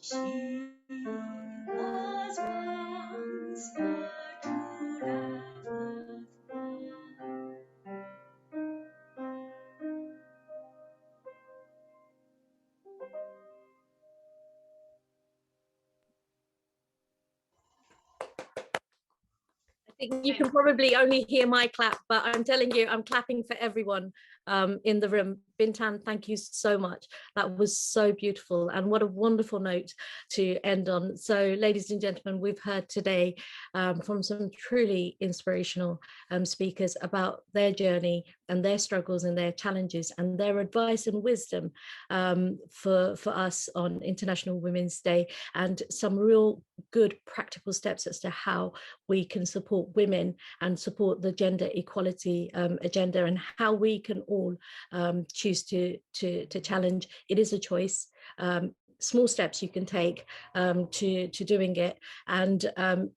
She was once a true lover's one. think you can probably only hear my clap, but I'm telling you, I'm clapping for everyone in the room. Bintan, thank you so much. That was so beautiful, and what a wonderful note to end on. So, ladies and gentlemen, we've heard today from some truly inspirational speakers about their journey and their struggles and their challenges and their advice and wisdom for us on International Women's Day, and some real good practical steps as to how we can support women and support the gender equality agenda, and how we can all choose to challenge. It is a choice. Small steps you can take to doing it, and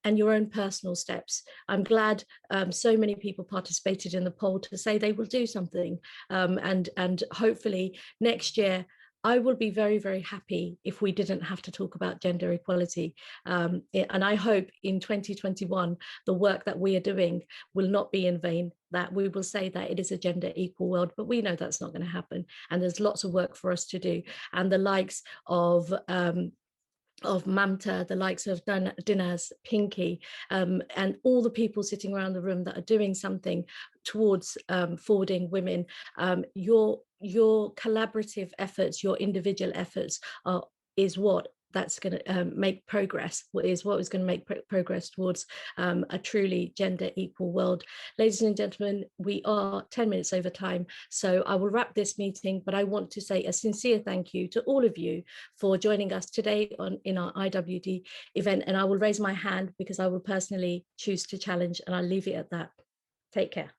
your own personal steps. I'm glad so many people participated in the poll to say they will do something, and hopefully next year I will be very, very happy if we didn't have to talk about gender equality. And I hope in 2021, the work that we are doing will not be in vain, that we will say that it is a gender equal world, but we know that's not going to happen. And there's lots of work for us to do. And the likes of Mumta, the likes of Denis, Pinky, and all the people sitting around the room that are doing something towards forwarding women, your collaborative efforts, your individual efforts is what that's going to make progress, is what is going to make progress towards a truly gender equal world. Ladies and gentlemen, we are 10 minutes over time, so I will wrap this meeting, but I want to say a sincere thank you to all of you for joining us today in our IWD event, and I will raise my hand because I will personally choose to challenge, and I'll leave it at that. Take care.